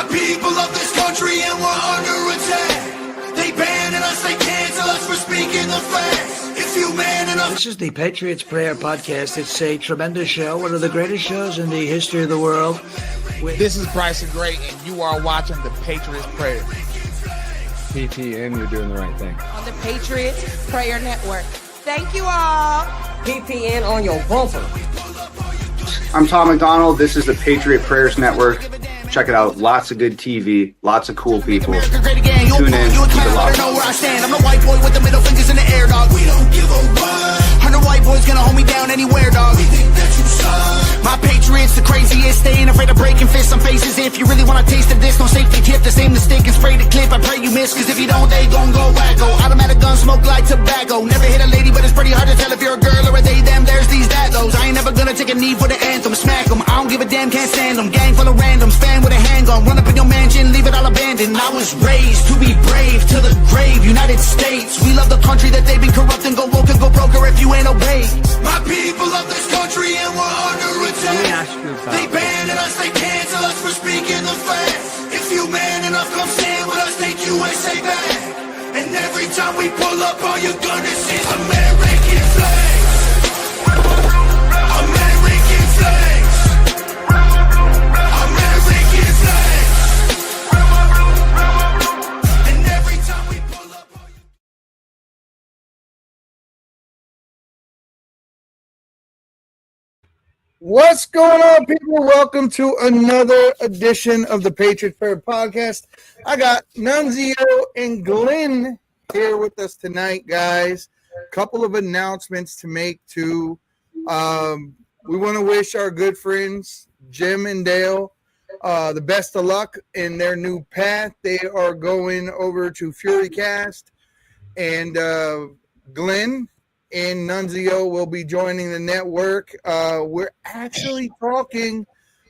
people of this country and we're under attack. They banning us, they cancel us for speaking the facts. If you man enough. This is the Patriots Prayer Podcast. It's a tremendous show, one of the greatest shows in the history of the world. This is Bryson Gray, and you are watching the Patriots Prayer. PTN, you're doing the right thing. On the Patriots Prayer Network. Thank you all. PPN on your bumper. I'm Tom McDonald. This is the Patriot Prayers Network. Check it out. Lots of good TV. Lots of cool people. Tune in. Keep it locked. I'm the white boy with the middle fingers in the air, dog. We don't give a what. 100 white boys gonna hold me down anywhere, dog. We think that you suck. My Patriots the craziest. They ain't afraid of breaking fists on faces. If you really wanna taste of this, no safety tip. The same mistake and spray the clip. I pray you miss, cause if you don't, they gon' go wacko. Automatic gun smoke like tobacco. Never hit a lady, but it's pretty hard to tell if you're a girl or a they, them. There's these, that, those. I ain't never gonna take a knee for the anthem. Smack them. I don't give a damn, can't stand them. Gang full of randoms. Fan with a handgun. Run up in your mansion, leave it all abandoned. I was raised to be brave to the grave. United States, we love the country that they've been corrupting. Go woke and go broker if you ain't obeyed. My people of this country and we're under attack. They banning us, they cancel us for speaking the facts. If you man enough, come stand with us, take USA back. And every time we pull up, all you're gonna see is American flags. American flags. American flags. And every time we pull up, all you... What's going on, people? Welcome to another edition of the Patriot Prayer Podcast. I got Nunzio and Glenn here with us tonight, guys. A couple of announcements to make, too. We want to wish our good friends, Jim and Dale, the best of luck in their new path. They are going over to FuryCast, and Glenn and Nunzio will be joining the network. We're actually talking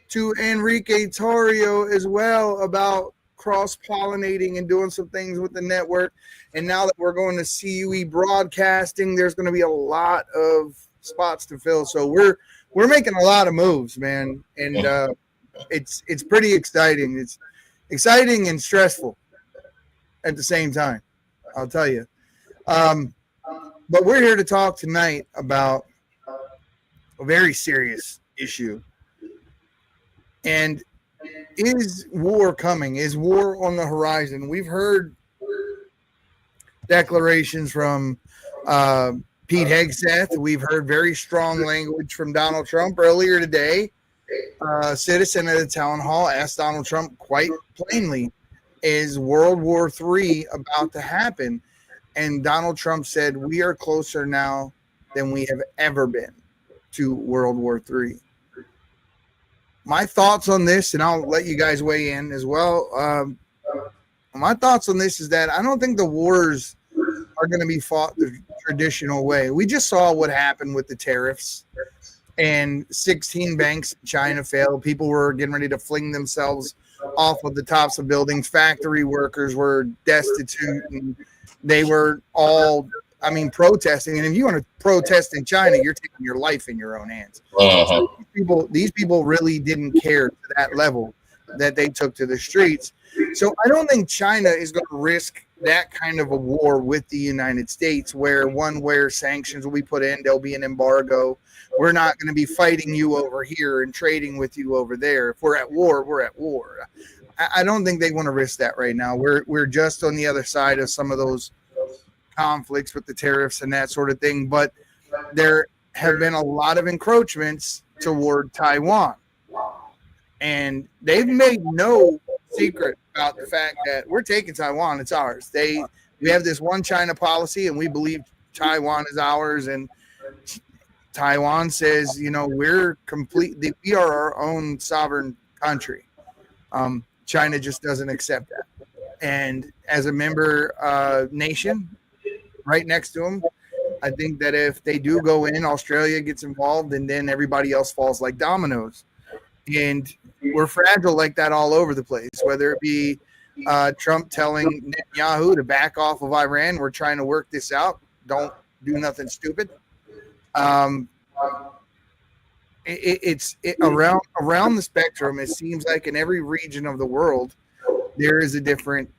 to Enrique Tarrio as well about cross-pollinating and doing some things with the network. And now that we're going to CUE broadcasting, there's going to be a lot of spots to fill. So we're making a lot of moves, man. And it's pretty exciting. It's exciting and stressful at the same time, I'll tell you. But we're here to talk tonight about a very serious issue. And is war coming? Is war on the horizon? We've heard declarations from Pete Hegseth. We've heard very strong language from Donald Trump earlier today. A citizen at a town hall asked Donald Trump quite plainly, is World War III about to happen? And Donald Trump said, we are closer now than we have ever been to World War III. My thoughts on this, and I'll let you guys weigh in as well. My thoughts on this is that I don't think the wars are going to be fought the traditional way. We just saw what happened with the tariffs, and 16 banks in China failed. People were getting ready to fling themselves off of the tops of buildings. Factory workers were destitute, and they were all, protesting. And if you want to protest in China, you're taking your life in your own hands. So these people really didn't care to that level that they took to the streets. So I don't think China is going to risk that kind of a war with the United States, where sanctions will be put in, there'll be an embargo. We're not going to be fighting you over here and trading with you over there. If we're at war, we're at war. I don't think they want to risk that right now. We're just on the other side of some of those conflicts with the tariffs and that sort of thing. But there have been a lot of encroachments toward Taiwan. And they've made no secret about the fact that we're taking Taiwan. It's ours. We have this one China policy, and we believe Taiwan is ours. And Taiwan says, we are our own sovereign country. China just doesn't accept that. And as a member nation right next to them, I think that if they do go in, Australia gets involved, and then everybody else falls like dominoes. And we're fragile like that all over the place, whether it be Trump telling Netanyahu to back off of Iran. We're trying to work this out. Don't do nothing stupid. It's around the spectrum. It seems like in every region of the world, there is a different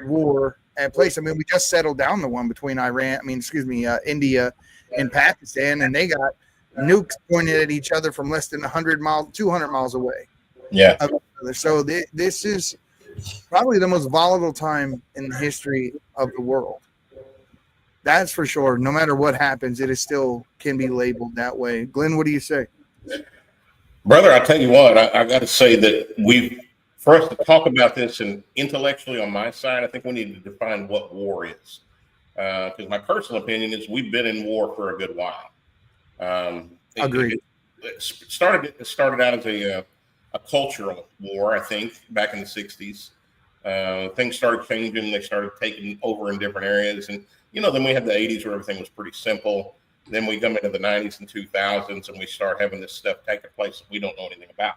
war at place. I mean, we just settled down the one between India and Pakistan, and they got nukes pointed at each other from less than 100 miles, 200 miles away. Yeah. So this is probably the most volatile time in the history of the world. That's for sure. No matter what happens, it is still can be labeled that way. Glenn, what do you say? Brother, I'll tell you what, I got to say that for us to talk about this and intellectually on my side, I think we need to define what war is. Because my personal opinion is we've been in war for a good while. Agreed. It started out as a cultural war, I think, back in the 60s. Things started changing. They started taking over in different areas. And, then we had the 80s where everything was pretty simple. Then we come into the 90s and 2000s and we start having this stuff taking place that we don't know anything about.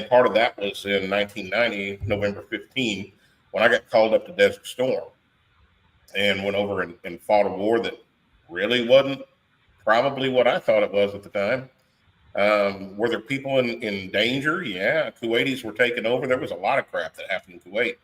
Part of that was in 1990, November 15, when I got called up to Desert Storm and went over and fought a war that really wasn't probably what I thought it was at the time. Were there people in danger? Yeah. Kuwaitis were taking over. There was a lot of crap that happened in Kuwait.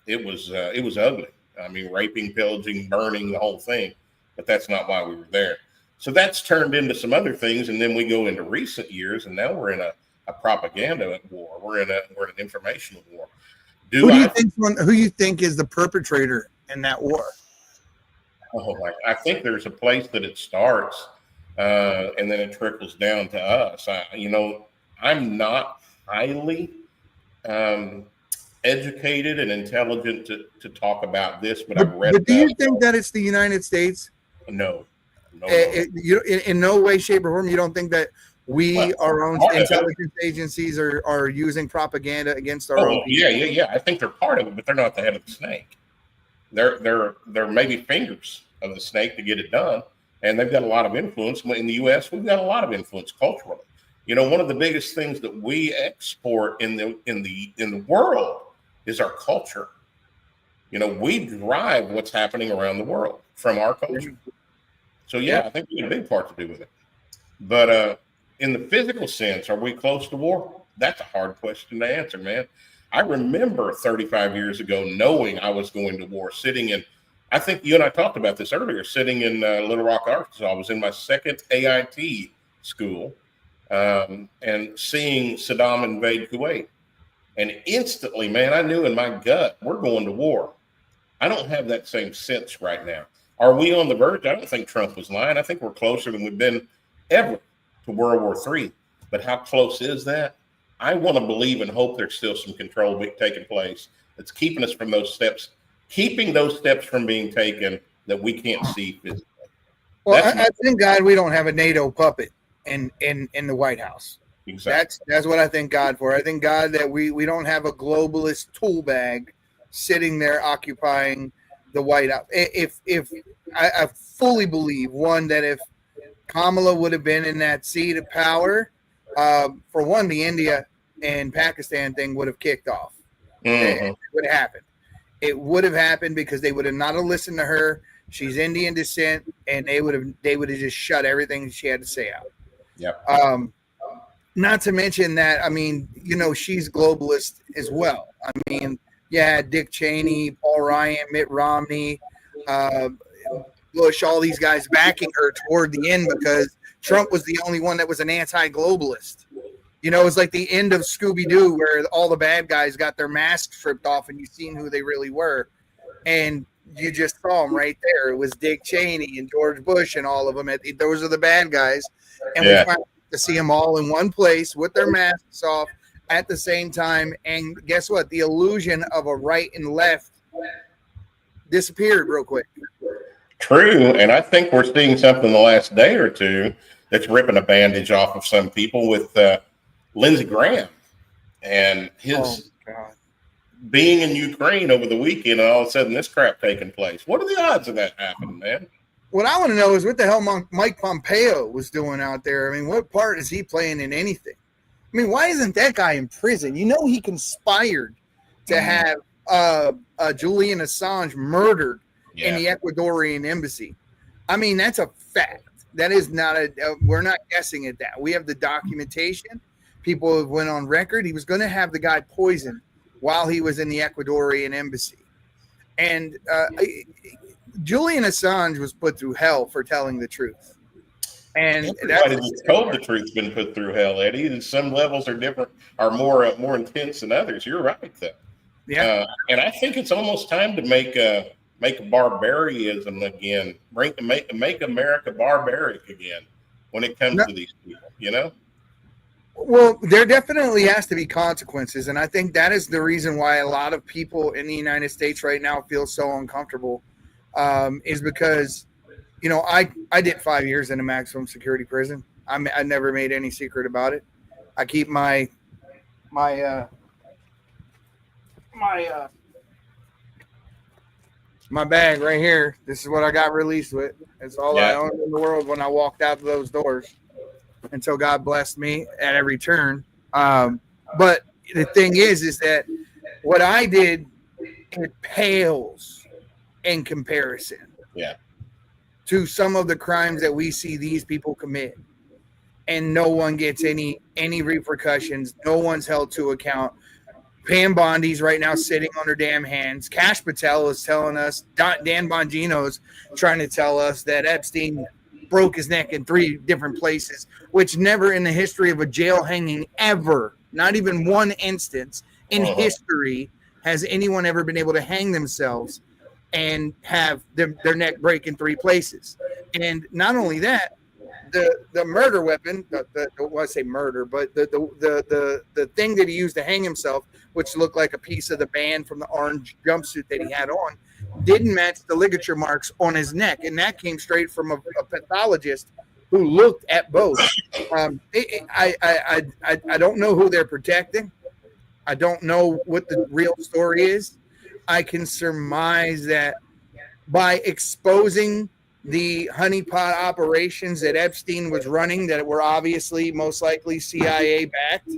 It was ugly. I mean, raping, pillaging, burning, the whole thing. But that's not why we were there. So that's turned into some other things. And then we go into recent years, and now we're in a propaganda war. We're in an informational war. Who you think is the perpetrator in that war? Oh, I think there's a place that it starts, and then it trickles down to us. I'm not highly educated and intelligent to talk about this, but I've read. But do you think that it's the United States? No. In no way, shape, or form, you don't think that our own intelligence agencies are using propaganda against our own people? Yeah. I think they're part of it, but they're not the head of the snake. They're maybe fingers of the snake to get it done, and they've got a lot of influence. In the U.S., we've got a lot of influence culturally. One of the biggest things that we export in the world is our culture. We drive what's happening around the world from our culture. So I think we have a big part to do with it. But in the physical sense, are we close to war? That's a hard question to answer, man. I remember 35 years ago knowing I was going to war, I think you and I talked about this earlier, sitting in Little Rock, Arkansas. I was in my second AIT school and seeing Saddam invade Kuwait. And instantly, man, I knew in my gut, we're going to war. I don't have that same sense right now. Are we on the verge? I don't think Trump was lying. I think we're closer than we've been ever to World War III. But how close is that? I want to believe and hope there's still some control taking place that's keeping us from those steps, keeping those steps from being taken that we can't see physically. Well, I thank God we don't have a NATO puppet in the White House. Exactly. That's what I thank God for. I thank God that we don't have a globalist tool bag sitting there occupying the White House. If I fully believe, one, that if Kamala would have been in that seat of power, for one, the India and Pakistan thing would have kicked off. Mm-hmm. It would have happened. It would have happened because they would have not have listened to her. She's Indian descent, and they would have just shut everything she had to say out. Yeah. Not to mention that, she's globalist as well. Dick Cheney, Paul Ryan, Mitt Romney, Bush, all these guys backing her toward the end because Trump was the only one that was an anti-globalist. It's like the end of Scooby-Doo where all the bad guys got their masks stripped off and you seen who they really were. And you just saw them right there. It was Dick Cheney and George Bush and all of them. Those are the bad guys. And we finally to see them all in one place with their masks off at the same time. And guess what? The illusion of a right and left disappeared real quick. True. And I think we're seeing something in the last day or two that's ripping a bandage off of some people with Lindsey Graham and his being in Ukraine over the weekend, and all of a sudden this crap taking place. What are the odds of that happening, man? What I want to know is what the hell Mike Pompeo was doing out there. What part is he playing in anything? Why isn't that guy in prison? He conspired to have Julian Assange murdered in the Ecuadorian embassy. That's a fact. That is not we're not guessing at that. We have the documentation. people have went on record. He was going to have the guy poisoned while he was in the Ecuadorian embassy. And Julian Assange was put through hell for telling the truth. And everybody that's told the truth's been put through hell, Eddie. And some levels are different, are more intense than others. You're right, though. Yeah. And I think it's almost time to make a barbarism again, make America barbaric again when it comes to these people, you know? Well, there definitely has to be consequences, and I think that is the reason why a lot of people in the United States right now feel so uncomfortable, is because, you know, I did 5 years in a maximum security prison. I never made any secret about it. I keep my bag right here. This is what I got released with. It's all I owned in the world when I walked out of those doors, until God blessed me at every turn. But the thing is that what I did, it pales in comparison to some of the crimes that we see these people commit, and no one gets any repercussions. No one's held to account. Pam Bondi's right now sitting on her damn hands. Cash Patel is telling us, Dan Bongino's trying to tell us that Epstein broke his neck in 3 different places, which never in the history of a jail hanging ever, not even one instance in history, has anyone ever been able to hang themselves and have their neck break in 3 places. And not only that, the murder weapon, I say murder, but the thing that he used to hang himself, which looked like a piece of the band from the orange jumpsuit that he had on, didn't match the ligature marks on his neck, and that came straight from a pathologist who looked at both. I don't know who they're protecting. I don't know what the real story is. I can surmise that by exposing the honeypot operations that Epstein was running, that were obviously most likely CIA backed,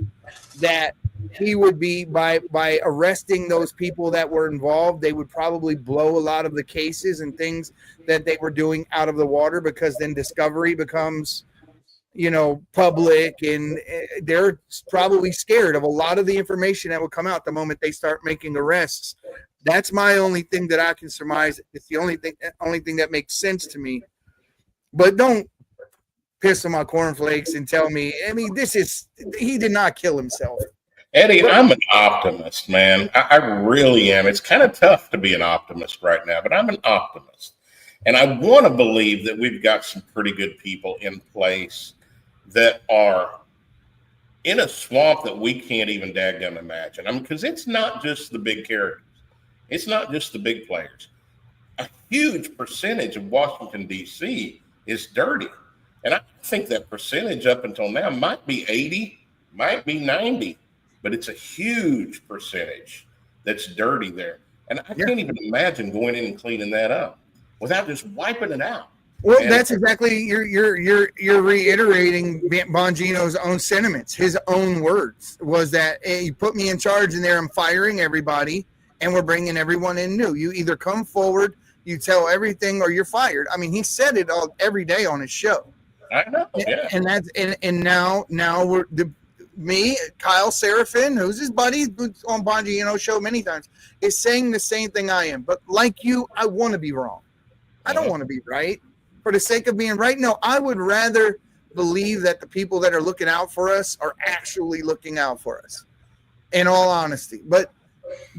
that he would be, by arresting those people that were involved, they would probably blow a lot of the cases and things that they were doing out of the water, because then discovery becomes, you know, public, and they're probably scared of a lot of the information that will come out the moment they start making arrests. That's my only thing that I can surmise. It's the only thing that makes sense to me. But don't piss on my cornflakes and tell me, I mean, he did not kill himself. Eddie, I'm an optimist, man. I really am. It's kind of tough to be an optimist right now, but I'm an optimist. And I want to believe that we've got some pretty good people in place that are in a swamp that we can't even daggum imagine. I mean, because it's not just the big characters. It's not just the big players. A huge percentage of Washington, D.C. is dirty. And I think that percentage up until now might be 80, might be 90, but it's a huge percentage that's dirty there. And I can't even imagine going in and cleaning that up without just wiping it out. Well, that's exactly, you're reiterating Bongino's own sentiments. His own words was that, hey, you put me in charge and there I'm firing everybody, and we're bringing everyone in new. You either come forward, you tell everything, or you're fired. I mean, he said it every day on his show. I know, yeah. And that's and now we're me, Kyle Seraphin, who's his buddy on Bongino's show many times, is saying the same thing I am. But like you, I want to be wrong. I don't want to be right for the sake of being right. No, I would rather believe that the people that are looking out for us are actually looking out for us, in all honesty. But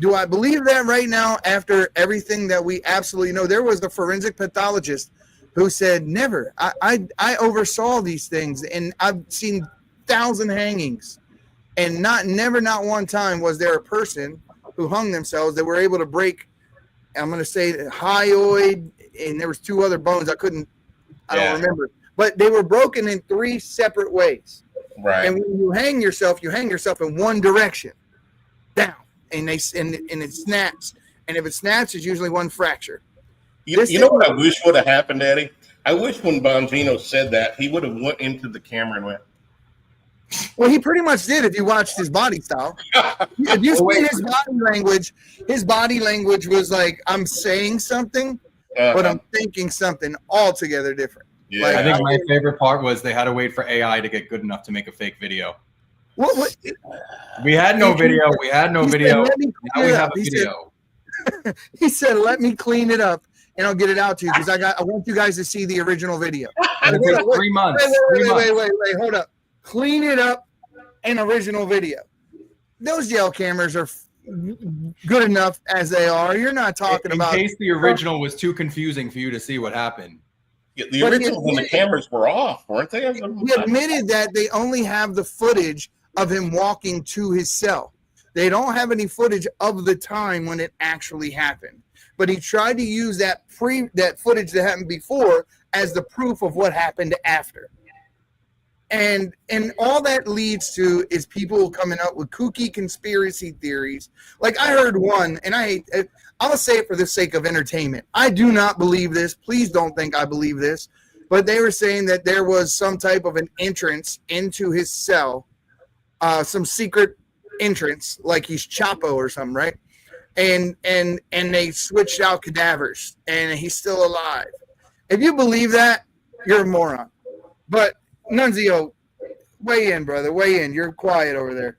do I believe that right now after everything that we absolutely know? There was a forensic pathologist who said, never. I oversaw these things, and I've seen 1,000 hangings, and not one time was there a person who hung themselves that were able to break, I'm going to say hyoid, and there was 2 other bones. I don't remember, but they were broken in 3 separate ways. Right. And when you hang yourself in one direction, down, and it snaps. And if it snaps, it's usually one fracture. You know what I wish would have happened, Eddie? I wish when Bongino said that, he would have went into the camera and went. Well, he pretty much did if you watched his body style. If you seen his body language was like, I'm saying something, but I'm thinking something altogether different. Yeah. I think my favorite part was they had to wait for AI to get good enough to make a fake video. What? We had no video. We had no He said, video. "Let me clean Now we it have up." a He said- video. He said, "Let me clean it up, and I'll get it out to you because I want you guys to see the original video." And it Hold takes up, wait, 3 months. wait, hold up. Clean it up, an original video. Those jail cameras are good enough as they are. You're not talking In about. case the original was too confusing for you to see what happened. Yeah, the But he original when the cameras were off, weren't they? He admitted that they only have the footage of him walking to his cell. They don't have any footage of the time when it actually happened. But he tried to use that footage that happened before as the proof of what happened after. And all that leads to is people coming up with kooky conspiracy theories. Like I heard one, and I'll say it for the sake of entertainment. I do not believe this. Please don't think I believe this. But they were saying that there was some type of an entrance into his cell, some secret entrance, like he's Chapo or something, right? And they switched out cadavers, and he's still alive. If you believe that, you're a moron. But Nunzio, weigh in, brother. Weigh in. You're quiet over there.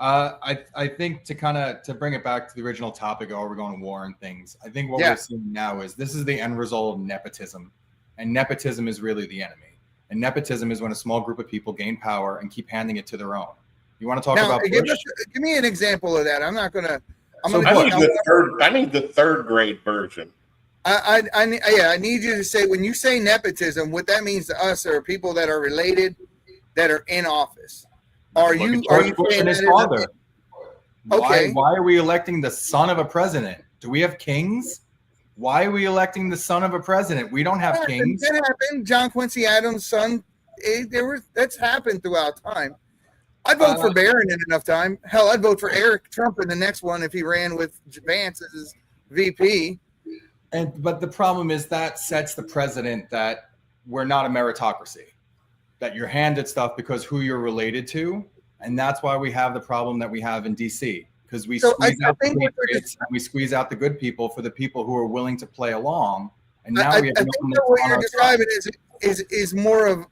I think to bring it back to the original topic, or we're going to war and things. I think what we're seeing now is this is the end result of nepotism, and nepotism is really the enemy. And nepotism is when a small group of people gain power and keep handing it to their own. You want to talk about give me an example of that. I'm not gonna. I need the third grade version. I need you to say, when you say nepotism, what that means to us are people that are related, that are in office. Are you Bush and his father? Okay. Why are we electing the son of a president? Do we have kings? Why are we electing the son of a president? We don't have kings. That happened. John Quincy Adams' son. That's happened throughout time. I'd vote for Barron in enough time. Hell, I'd vote for Eric Trump in the next one if he ran with Vance as his VP. But the problem is that sets the precedent that we're not a meritocracy, that you're handed stuff because who you're related to, and that's why we have the problem that we have in DC, because we squeeze out the patriots and we squeeze out the good people for the people who are willing to play along. And now we have I think that what you're describing is more of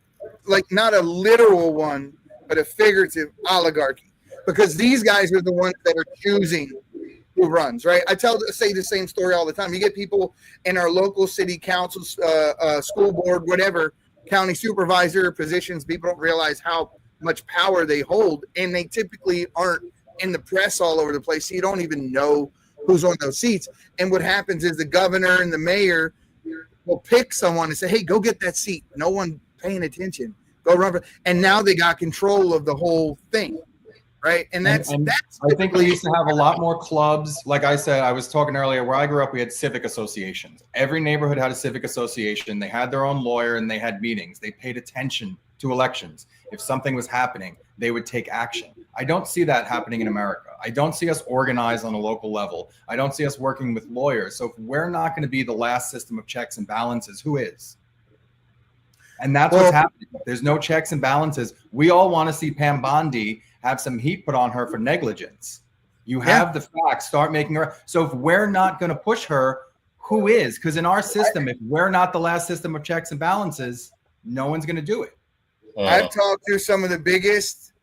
like not a literal one, but a figurative oligarchy, because these guys are the ones that are choosing who runs, right? I say the same story all the time. You get people in our local city council, school board, whatever, county supervisor positions. People don't realize how much power they hold, and they typically aren't in the press all over the place. So you don't even know who's on those seats. And what happens is the governor and the mayor will pick someone and say, "Hey, go get that seat." No one paying attention. Go run for, and now they got control of the whole thing. Right. And that's I think we used to have a lot more clubs. Like I said, I was talking earlier, where I grew up, we had civic associations. Every neighborhood had a civic association. They had their own lawyer and they had meetings. They paid attention to elections. If something was happening, they would take action. I don't see that happening in America. I don't see us organized on a local level. I don't see us working with lawyers. So if we're not going to be the last system of checks and balances, who is? And that's what's happening. There's no checks and balances. We all want to see Pam Bondi have some heat put on her for negligence. You have the facts, start making her. So if we're not going to push her, who is? Because in our system, if we're not the last system of checks and balances, no one's going to do it. I've talked to some of the biggest,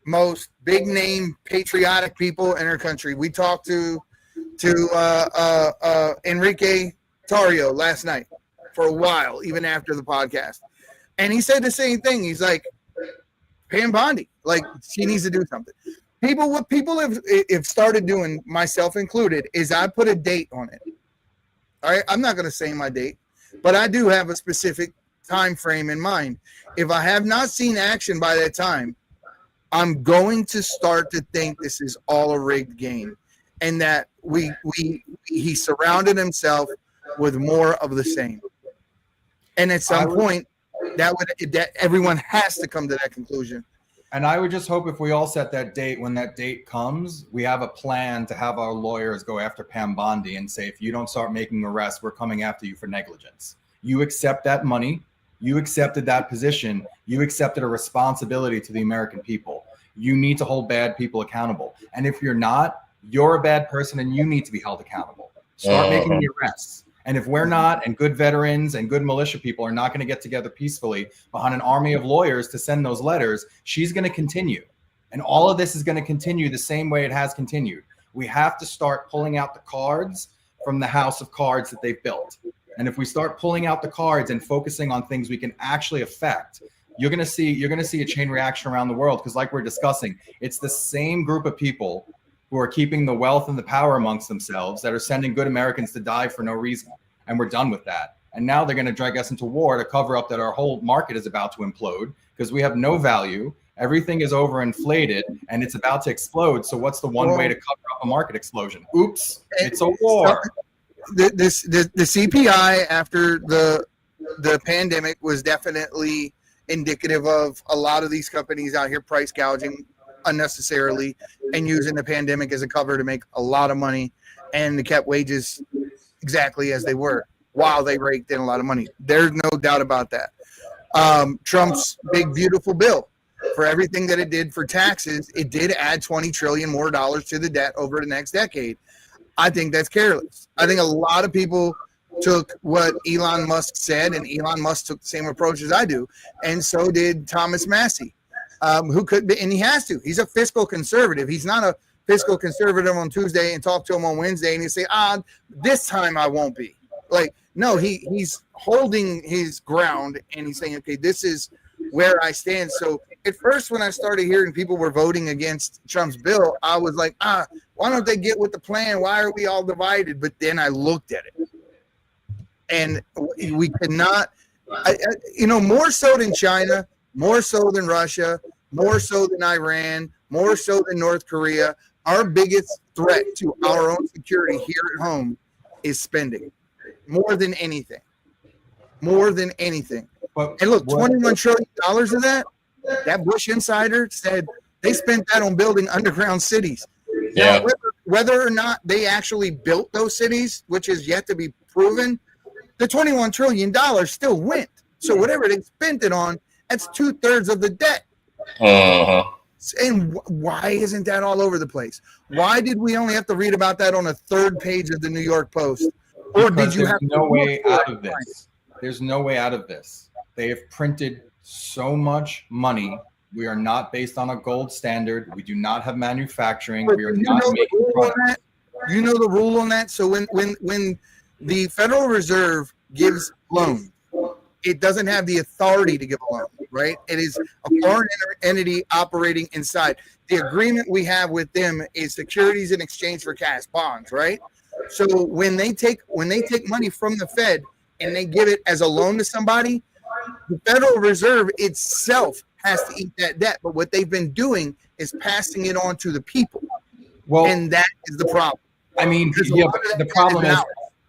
most big name patriotic people in our country. We talked to Enrique Tarrio last night for a while, even after the podcast. And he said the same thing. He's like, Pam Bondi, like, she needs to do something. What people have started doing, myself included, is I put a date on it. All right, I'm not going to say my date, but I do have a specific time frame in mind. If I have not seen action by that time, I'm going to start to think this is all a rigged game, and that he surrounded himself with more of the same. And at some point, that everyone has to come to that conclusion. And I would just hope if we all set that date, when that date comes, we have a plan to have our lawyers go after Pam Bondi and say, if you don't start making arrests, we're coming after you for negligence. You accept that money. You accepted that position. You accepted a responsibility to the American people. You need to hold bad people accountable. And if you're not, you're a bad person and you need to be held accountable. Start making the arrests. And if we're not, and good veterans and good militia people are not going to get together peacefully behind an army of lawyers to send those letters, she's going to continue. And all of this is going to continue the same way it has continued. We have to start pulling out the cards from the house of cards that they've built. And if we start pulling out the cards and focusing on things we can actually affect, you're going to see a chain reaction around the world. Because like we're discussing, it's the same group of people who are keeping the wealth and the power amongst themselves that are sending good Americans to die for no reason. And we're done with that. And now they're going to drag us into war to cover up that our whole market is about to implode because we have no value. Everything is overinflated and it's about to explode. So what's the one way to cover up a market explosion? Oops, it's a war. The CPI after the pandemic was definitely indicative of a lot of these companies out here price gouging unnecessarily and using the pandemic as a cover to make a lot of money, and they kept wages exactly as they were while they raked in a lot of money. There's no doubt about that. Trump's big beautiful bill, for everything that it did for taxes, it did add $20 trillion more dollars to the debt over the next decade. I think that's careless. I think a lot of people took what Elon Musk said, and Elon Musk took the same approach as I do, and so did Thomas Massey, who could be, and he has to. He's a fiscal conservative. He's not a fiscal conservative on Tuesday and talk to him on Wednesday and you say, this time I won't be. Like, no, he's holding his ground and he's saying, okay, this is where I stand. So at first, when I started hearing people were voting against Trump's bill, I was like, why don't they get with the plan? Why are we all divided? But then I looked at it, and we cannot, more so than China, more so than Russia, more so than Iran, more so than North Korea. Our biggest threat to our own security here at home is spending, more than anything. More than anything. And look, $21 trillion of that Bush insider said they spent that on building underground cities. Yeah. Now, whether or not they actually built those cities, which is yet to be proven, the $21 trillion still went. So whatever they spent it on, that's 2/3 of the debt. Uh-huh. And why isn't that all over the place? Why did we only have to read about that on a third page of the New York Post? Or did you have no way out of this? There's no way out of this. They have printed so much money. We are not based on a gold standard. We do not have manufacturing. We are not making products. You know the rule on that? So when the Federal Reserve gives loans, it doesn't have the authority to give a loan, right? It is a foreign entity operating inside. The agreement we have with them is securities in exchange for cash, bonds, right? So when they take money from the Fed and they give it as a loan to somebody, the Federal Reserve itself has to eat that debt. But what they've been doing is passing it on to the people. Well, and that is the problem. I mean, yeah, but the problem is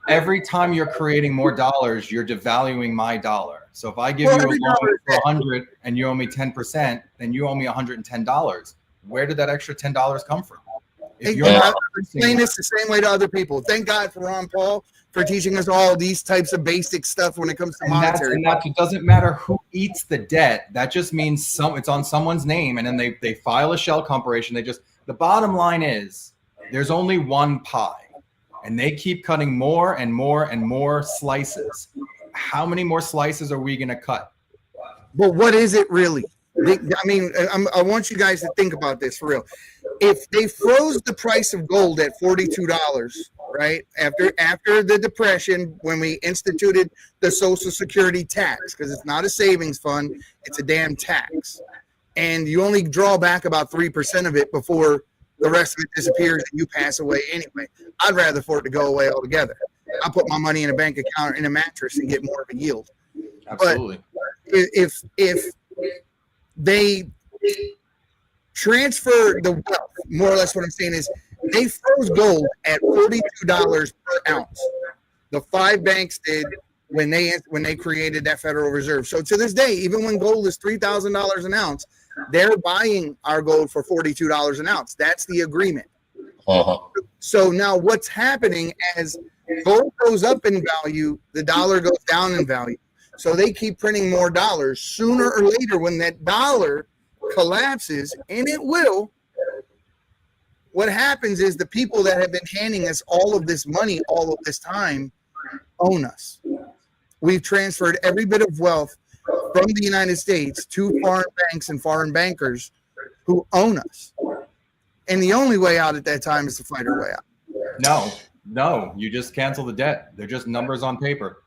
every time you're creating more dollars, you're devaluing my dollar. So if I give you a loan for 100 and you owe me 10%, then you owe me $110. Where did that extra $10 come from? I explain this the same way to other people. Thank God for Ron Paul for teaching us all these types of basic stuff when it comes to monetary. And it doesn't matter who eats the debt. That just means it's on someone's name, and then they file a shell corporation. The bottom line is there's only one pie, and they keep cutting more and more and more slices. How many more slices are we going to cut? But what is it really? I mean, I want you guys to think about this for real. If they froze the price of gold at $42, right, after the Depression, when we instituted the Social Security tax, because it's not a savings fund, it's a damn tax, and you only draw back about 3% of it before the rest of it disappears and you pass away anyway. I'd rather for it to go away altogether. I put my money in a bank account or in a mattress and get more of a yield. Absolutely. But if they transfer the wealth, more or less what I'm saying is they froze gold at $42 per ounce. The 5 banks did when they created that Federal Reserve. So to this day, even when gold is $3,000 an ounce, they're buying our gold for $42 an ounce. That's the agreement. Uh-huh. So now what's happening as gold goes up in value, the dollar goes down in value. So they keep printing more dollars. Sooner or later, when that dollar collapses, and it will, what happens is the people that have been handing us all of this money all of this time own us. We've transferred every bit of wealth from the United States to foreign banks and foreign bankers who own us. And the only way out at that time is to fight our way out. No, you just cancel the debt. They're just numbers on paper.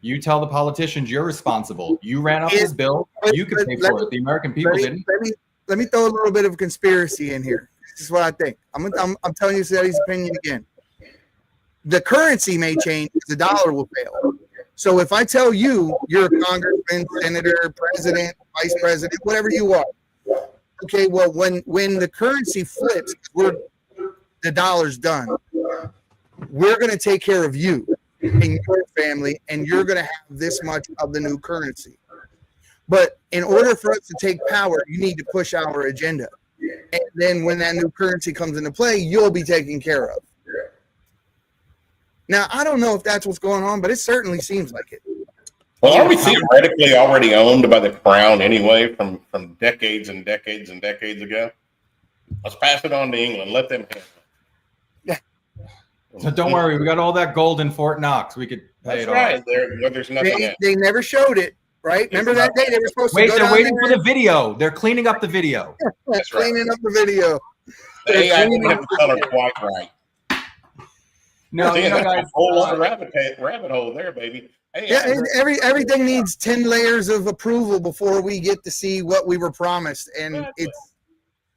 You tell the politicians you're responsible. You ran up this bill. You could pay for it. The American people didn't. Let me throw a little bit of conspiracy in here. This is what I think. I'm telling you Eddie's opinion again. The currency may change, the dollar will fail. So if I tell you you're a congressman, senator, president, vice president, whatever you are, okay, well, when the currency flips, the dollar's done, we're going to take care of you and your family, and you're going to have this much of the new currency. But in order for us to take power, you need to push our agenda. And then when that new currency comes into play, you'll be taken care of. Now, I don't know if that's what's going on, but it certainly seems like it. Well, are we theoretically already owned by the crown anyway from decades and decades and decades ago? Let's pass it on to England. Let them handle it. Yeah. So don't worry. We got all that gold in Fort Knox. We could pay it right. off. There's nothing. They never showed it, right? Remember that day they were supposed to Wait, go they're down waiting there? for the video. They're cleaning up the video. That's right. Cleaning up the video. The AI didn't have the color quite right. No, you know, guys, whole other rabbit hole there, baby. Hey, Yeah, everything needs 10 layers of approval before we get to see what we were promised, and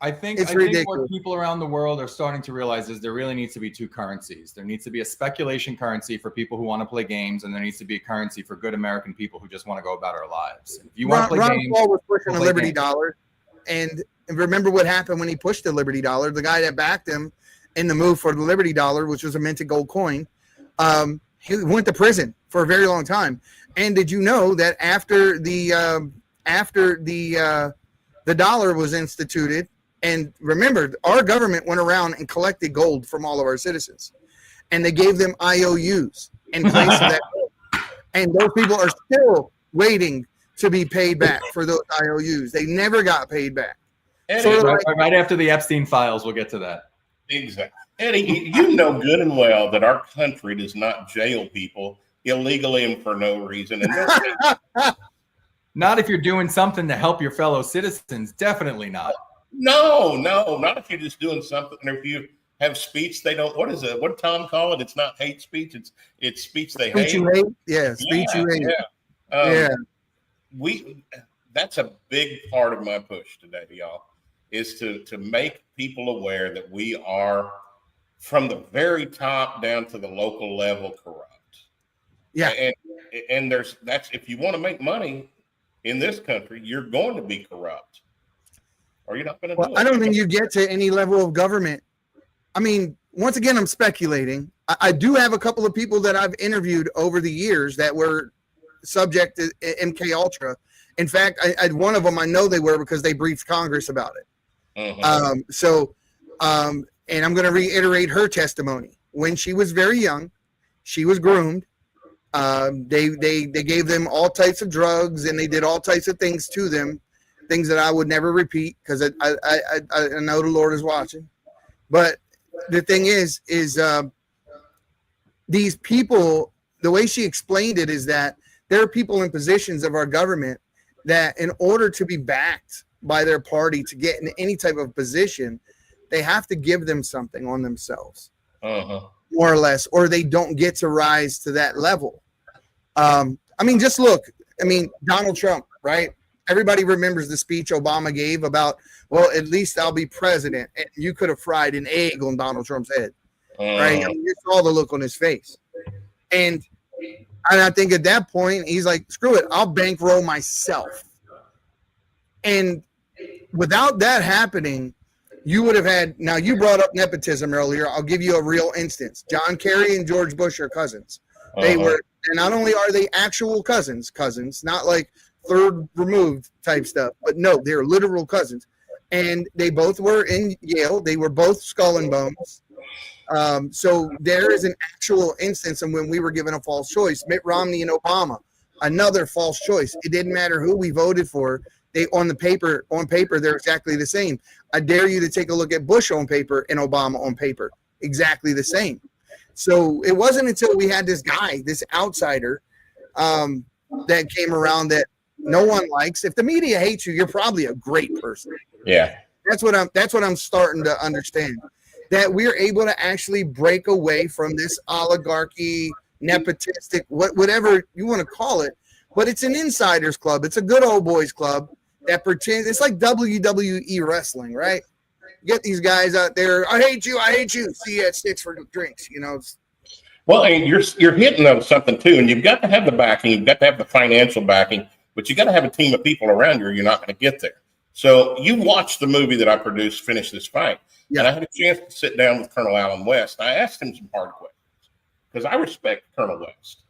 I think ridiculous. what people around the world are starting to realize is there really needs to be two currencies. There needs to be a speculation currency for people who want to play games, and there needs to be a currency for good American people who just want to go about our lives. And if you want to play Ron games, Paul was pushing we'll the play Liberty games. dollar, and remember what happened when he pushed the Liberty dollar? The guy that backed him in the move for the Liberty dollar, which was a minted gold coin, he went to prison for a very long time. And did you know that after the dollar was instituted, and remember, our government went around and collected gold from all of our citizens, and they gave them IOUs in place of that gold. And those people are still waiting to be paid back for those IOUs. They never got paid back. Eddie, Right after the Epstein files, we'll get to that. Exactly. Eddie, you know good and well that our country does not jail people illegally and for no reason. And Not if you're doing something to help your fellow citizens. Definitely not. No, not if you're just doing something, or if you have speech they don't. What is it? What did Tom call it? It's not hate speech. It's speech they hate. Speech you hate? Yeah, speech you hate. Yeah. That's a big part of my push today, y'all, is to make people aware that we are, from the very top down to the local level, corrupt. Yeah. And that's if you want to make money in this country, you're going to be corrupt, or you're not going to do it. I don't think you get to any level of government. I mean, once again, I'm speculating. I do have a couple of people that I've interviewed over the years that were subject to MK Ultra. In fact, one of them I know they were because they briefed Congress about it. Mm-hmm. And I'm going to reiterate her testimony. When she was very young, she was groomed. They gave them all types of drugs, and they did all types of things to them, things that I would never repeat because I know the Lord is watching. But the thing is these people, the way she explained it is that there are people in positions of our government that in order to be backed by their party to get in any type of position, they have to give them something on themselves, more or less, or they don't get to rise to that level. I mean, just look. I mean, Donald Trump, right? Everybody remembers the speech Obama gave about, well, at least I'll be president. And you could have fried an egg on Donald Trump's head, right? I mean, you saw the look on his face. And I think at that point, he's like, screw it, I'll bankroll myself. And without that happening, you would have had, now you brought up nepotism earlier. I'll give you a real instance. John Kerry and George Bush are cousins. They were, and not only are they actual cousins, not like third removed type stuff, but no, they're literal cousins. And they both were in Yale. They were both skull and bones. So there is an actual instance of when we were given a false choice. Mitt Romney and Obama, another false choice. It didn't matter who we voted for. They on paper, they're exactly the same. I dare you to take a look at Bush on paper and Obama on paper, exactly the same. So it wasn't until we had this guy, this outsider, that came around that no one likes. If the media hates you, you're probably a great person. Yeah. That's what I'm starting to understand. That we're able to actually break away from this oligarchy, nepotistic, whatever you want to call it. But it's an insiders club. It's a good old boys club that pretends it's like WWE wrestling, right? Get these guys out there. I hate you. See you at 6 for drinks. Well, and you're hitting on something too, and you've got to have the backing. You've got to have the financial backing, but you got to have a team of people around you, or you're not going to get there. So you watched the movie that I produced, Finish This Fight. Yeah. And I had a chance to sit down with Colonel Allen West. I asked him some hard questions because I respect Colonel West.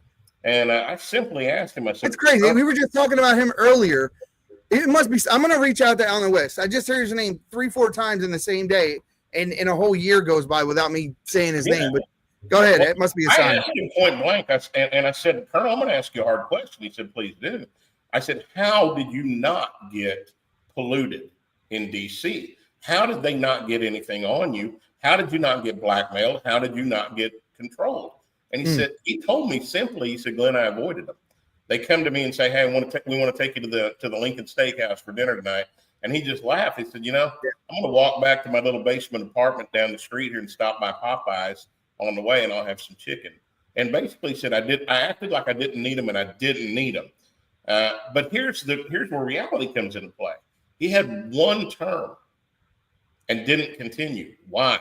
And I simply asked him, I said, it's crazy. We were just talking about him earlier. It must be, I'm going to reach out to Allen West. I just heard his name 3-4 times in the same day, and a whole year goes by without me saying his name. But go ahead. It must be a sign. I asked him point blank. I said, Colonel, I'm going to ask you a hard question. He said, please do. I said, how did you not get polluted in D.C.? How did they not get anything on you? How did you not get blackmailed? How did you not get controlled? And he said, he told me simply, he said, Glenn, I avoided them. They come to me and say, hey, we want to take you to the Lincoln Steakhouse for dinner tonight. And he just laughed. He said, I'm going to walk back to my little basement apartment down the street here and stop by Popeyes on the way, and I'll have some chicken. And basically said, I acted like I didn't need them, and I didn't need them. But here's where reality comes into play. He had one term and didn't continue. Why?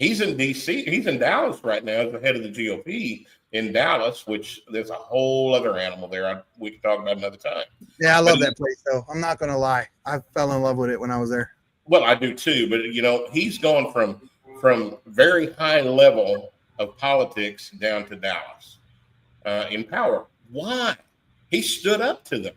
He's in D.C. He's in Dallas right now as the head of the GOP in Dallas, which there's a whole other animal there. We can talk about another time. Yeah, I love that place, though. I'm not going to lie. I fell in love with it when I was there. Well, I do too. But, he's gone from very high level of politics down to Dallas in power. Why? He stood up to them.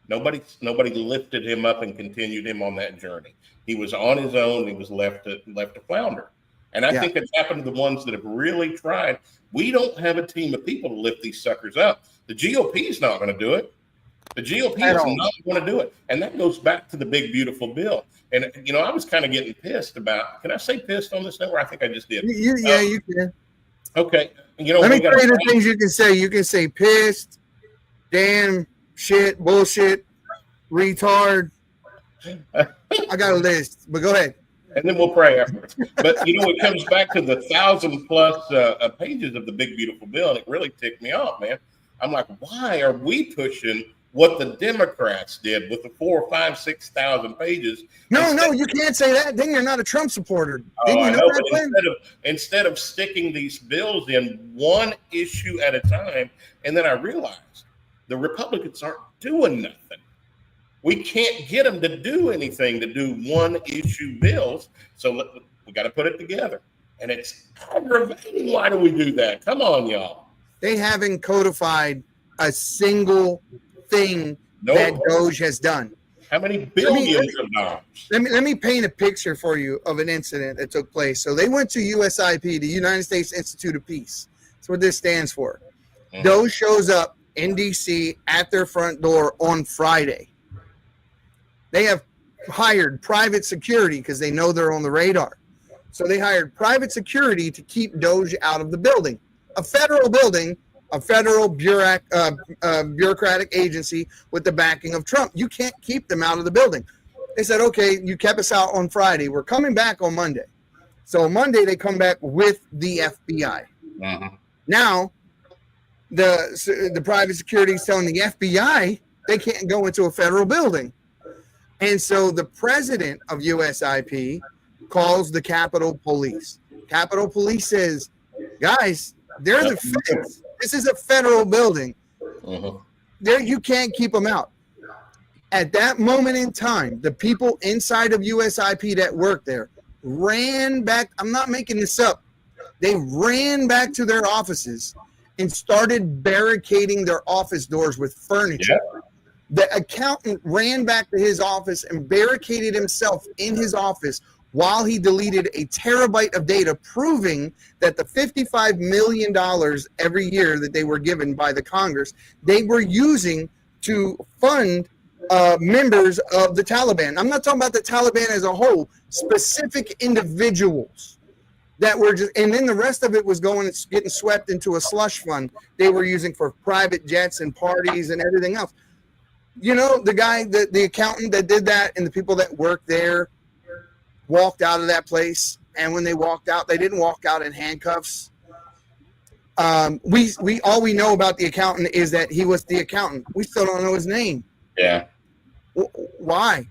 Nobody lifted him up and continued him on that journey. He was on his own. He was left to flounder. And I think it's happened to the ones that have really tried. We don't have a team of people to lift these suckers up. The GOP is not going to do it. The GOP is not going to do it. And that goes back to the big, beautiful bill. And, I was kind of getting pissed about, can I say pissed on this network? I think I just did. You can. Okay. Let me tell you the things you can say. You can say pissed, damn, shit, bullshit, retard. I got a list, but go ahead. And then we'll pray afterwards. But, it comes back to the 1,000+ pages of the big, beautiful bill, and it really ticked me off, man. I'm like, why are we pushing what the Democrats did with the 4,000, 5,000, 6,000 pages? No, you can't say that. Then you're not a Trump supporter. Instead of sticking these bills in one issue at a time, and then I realized the Republicans aren't doing nothing. We can't get them to do anything to do one issue bills. So we got to put it together. And it's aggravating. Why do we do that? Come on, y'all. They haven't codified a single thing that Doge has done. How many billions of dollars? Let me paint a picture for you of an incident that took place. So they went to USIP, the United States Institute of Peace. That's what this stands for. Mm-hmm. Doge shows up in D.C. at their front door on Friday. They have hired private security because they know they're on the radar. So they hired private security to keep Doge out of the building. A federal building, a federal bureaucratic agency with the backing of Trump. You can't keep them out of the building. They said, okay, you kept us out on Friday. We're coming back on Monday. So on Monday, they come back with the FBI. Uh-huh. Now, the private security is telling the FBI they can't go into a federal building. And so the president of USIP calls the Capitol Police. Capitol Police says, guys, they're the feds. This is a federal building. Uh-huh. You can't keep them out. At that moment in time, the people inside of USIP that work there ran back. I'm not making this up. They ran back to their offices and started barricading their office doors with furniture. Yeah. The accountant ran back to his office and barricaded himself in his office while he deleted a terabyte of data proving that the $55 million every year that they were given by the Congress, they were using to fund members of the Taliban. I'm not talking about the Taliban as a whole, specific individuals that were just, and then the rest of it was getting swept into a slush fund they were using for private jets and parties and everything else. The guy, the accountant that did that and the people that work there, walked out of that place. And when they walked out, they didn't walk out in handcuffs. We all we know about the accountant is that he was the accountant. We still don't know his name. Yeah. Why?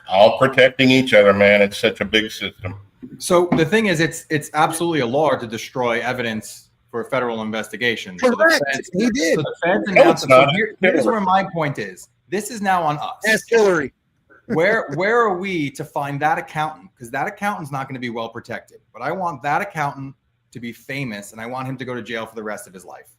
All protecting each other, man. It's such a big system. So the thing is, it's absolutely a law to destroy evidence for a federal investigation. Correct. He did. So the feds announced. So here's where my point is. This is now on us. Ask Hillary. Where are we to find that accountant? Because that accountant's not going to be well protected. But I want that accountant to be famous, and I want him to go to jail for the rest of his life.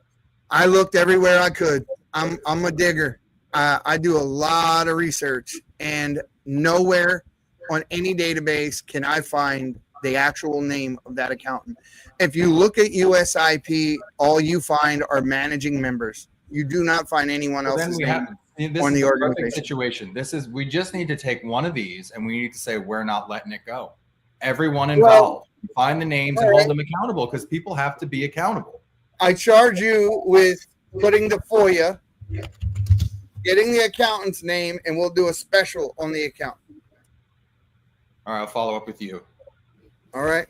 I looked everywhere I could. I'm a digger. I do a lot of research, and nowhere on any database can I find the actual name of that accountant. If you look at USIP, all you find are managing members. You do not find anyone else's name on the organization. Situation. We just need to take one of these, and we need to say we're not letting it go. Everyone involved, find the names and hold them accountable, because people have to be accountable. I charge you with putting the FOIA, getting the accountant's name, and we'll do a special on the account. All right, I'll follow up with you. All right.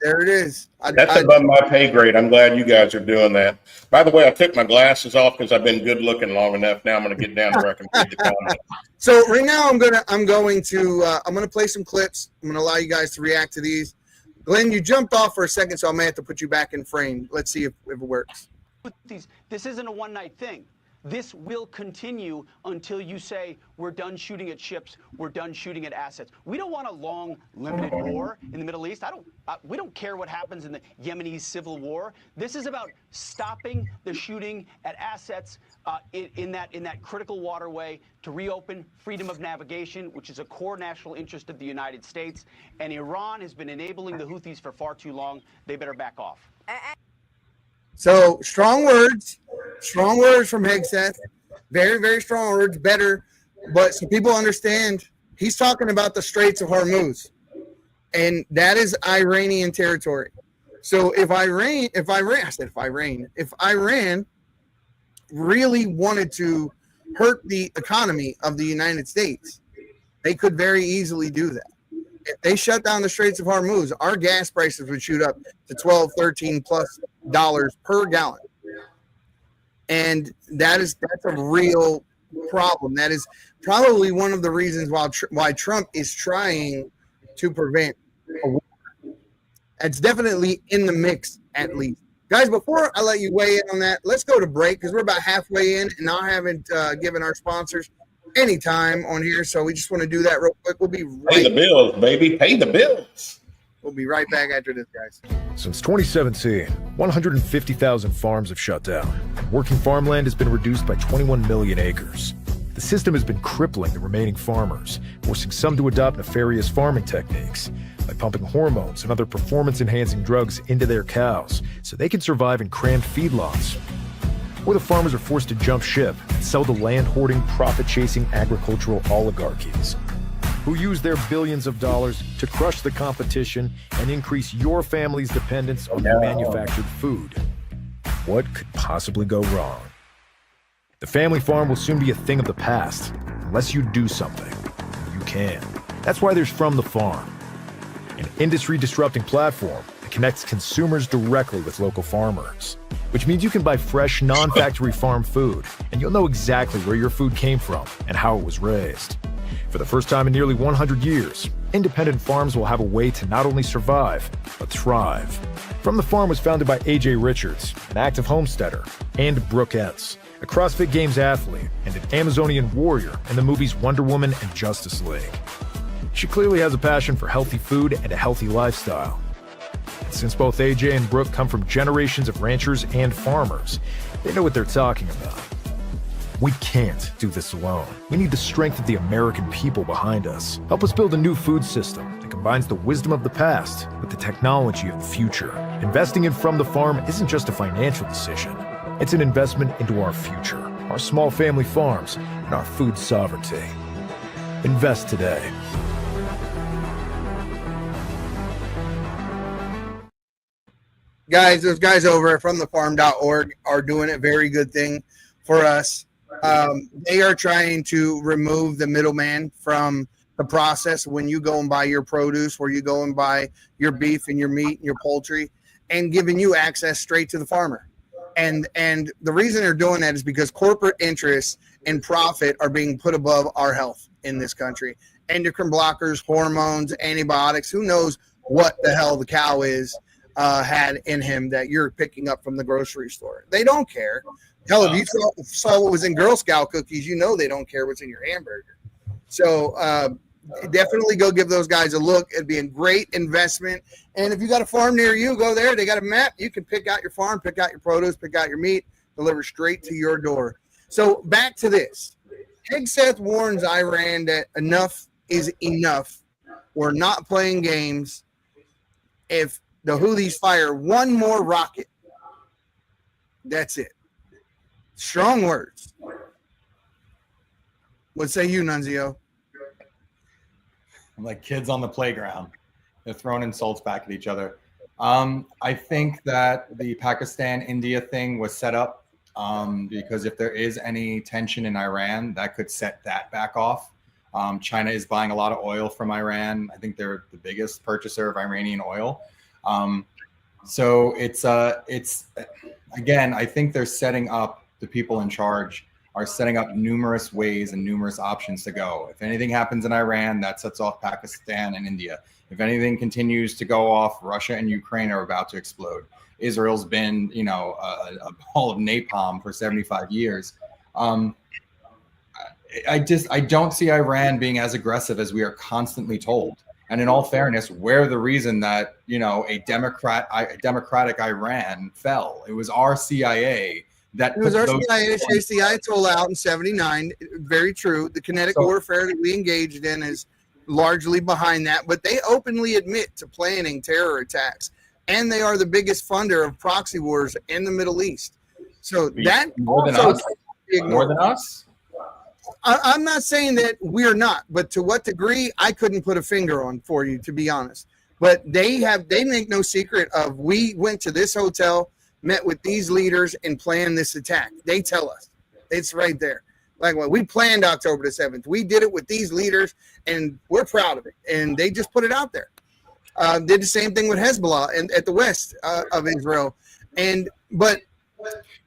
There it is. That's above my pay grade. I'm glad you guys are doing that. By the way, I took my glasses off because I've been good looking long enough. Now I'm going to get down to where I can read the comments. So right now I'm going to play some clips. I'm going to allow you guys to react to these. Glenn, you jumped off for a second, so I may have to put you back in frame. Let's see if it works. This isn't a one-night thing. This will continue until you say we're done shooting at ships, we're done shooting at assets. We don't want a long, limited war in the Middle East. We don't care what happens in the Yemeni civil war. This is about stopping the shooting at assets in that critical waterway to reopen freedom of navigation, which is a core national interest of the United States. And Iran has been enabling the Houthis for far too long. They better back off. So strong words from Hegseth. Very, very strong words, better. But so people understand, he's talking about the Straits of Hormuz. And that is Iranian territory. So if Iran really wanted to hurt the economy of the United States, they could very easily do that. If they shut down the Straits of Hormuz, our gas prices would shoot up to $12, $13 plus per gallon. And that's a real problem. That is probably one of the reasons why Trump is trying to prevent a war. It's definitely in the mix, at least. Guys, before I let you weigh in on that, let's go to break because we're about halfway in, and I haven't given our sponsors any time on here, so we just want to do that real quick. We'll be Pay the bills, baby. Pay the bills. We'll be right back after this, guys. Since 2017, 150,000 farms have shut down. Working farmland has been reduced by 21 million acres. The system has been crippling the remaining farmers, forcing some to adopt nefarious farming techniques, like pumping hormones and other performance-enhancing drugs into their cows so they can survive in crammed feedlots. Or the farmers are forced to jump ship and sell to land-hoarding, profit-chasing agricultural oligarchies who use their billions of dollars to crush the competition and increase your family's dependence on their manufactured food. What could possibly go wrong? The family farm will soon be a thing of the past, unless you do something. You can. That's why there's From the Farm, an industry-disrupting platform that connects consumers directly with local farmers, which means you can buy fresh, non-factory farm food, and you'll know exactly where your food came from and how it was raised. For the first time in nearly 100 years, independent farms will have a way to not only survive, but thrive. From the Farm was founded by A.J. Richards, an active homesteader, and Brooke Entz, a CrossFit Games athlete and an Amazonian warrior in the movies Wonder Woman and Justice League. She clearly has a passion for healthy food and a healthy lifestyle. And since both AJ and Brooke come from generations of ranchers and farmers, they know what they're talking about. We can't do this alone. We need the strength of the American people behind us. Help us build a new food system that combines the wisdom of the past with the technology of the future. Investing in From the Farm isn't just a financial decision. It's an investment into our future, our small family farms, and our food sovereignty. Invest today. Guys, those guys over at FromTheFarm.org are doing a very good thing for us. They are trying to remove the middleman from the process when you go and buy your produce, where you go and buy your beef and your meat and your poultry, and giving you access straight to the farmer. And the reason they're doing that is because corporate interests and profit are being put above our health in this country. Endocrine blockers, hormones, antibiotics, who knows what the hell the cow is had in him that you're picking up from the grocery store. They don't care. Hell, if you saw what was in Girl Scout cookies, you know they don't care what's in your hamburger. So definitely go give those guys a look. It'd be a great investment. And if you got a farm near you, go there. They got a map. You can pick out your farm, pick out your produce, pick out your meat, deliver straight to your door. So back to this. Hegseth warns Iran that enough is enough. We're not playing games. If the Houthis fire one more rocket, that's it. Strong words. What say you, Nunzio? Like kids on the playground. They're throwing insults back at each other. I think that the Pakistan-India thing was set up because if there is any tension in Iran, that could set that back off. China is buying a lot of oil from Iran. I think they're the biggest purchaser of Iranian oil. So it's again, I think they're setting up, the people in charge are setting up numerous ways and numerous options to go. If anything happens in Iran, that sets off Pakistan and India. If anything continues to go off, Russia and Ukraine are about to explode. Israel's been, a ball of napalm for 75 years. I don't see Iran being as aggressive as we are constantly told. And in all fairness, we're the reason that, a democratic Iran fell. It was our CIA that it was our CIA that chased the Ayatollah out in 79. Very true. The kinetic warfare that we engaged in is largely behind that, but they openly admit to planning terror attacks. And they are the biggest funder of proxy wars in the Middle East. So that more than us? More than us? I'm not saying that we're not, but to what degree, I couldn't put a finger on for you, to be honest. But they make no secret of, we went to this hotel, met with these leaders, and planned this attack. They tell us. It's right there. Like, well, we planned October the 7th. We did it with these leaders, and we're proud of it. And they just put it out there. Did the same thing with Hezbollah and at the west of Israel. But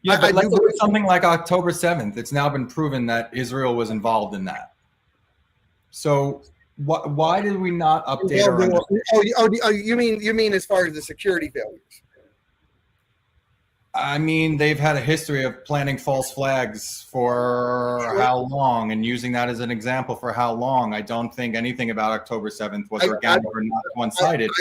let's look at something like October 7th. It's now been proven that Israel was involved in that. So why did we not update our you mean as far as the security failures? I mean, they've had a history of planting false flags for how long and using that as an example for how long. I don't think anything about October 7th was organic or not one-sided.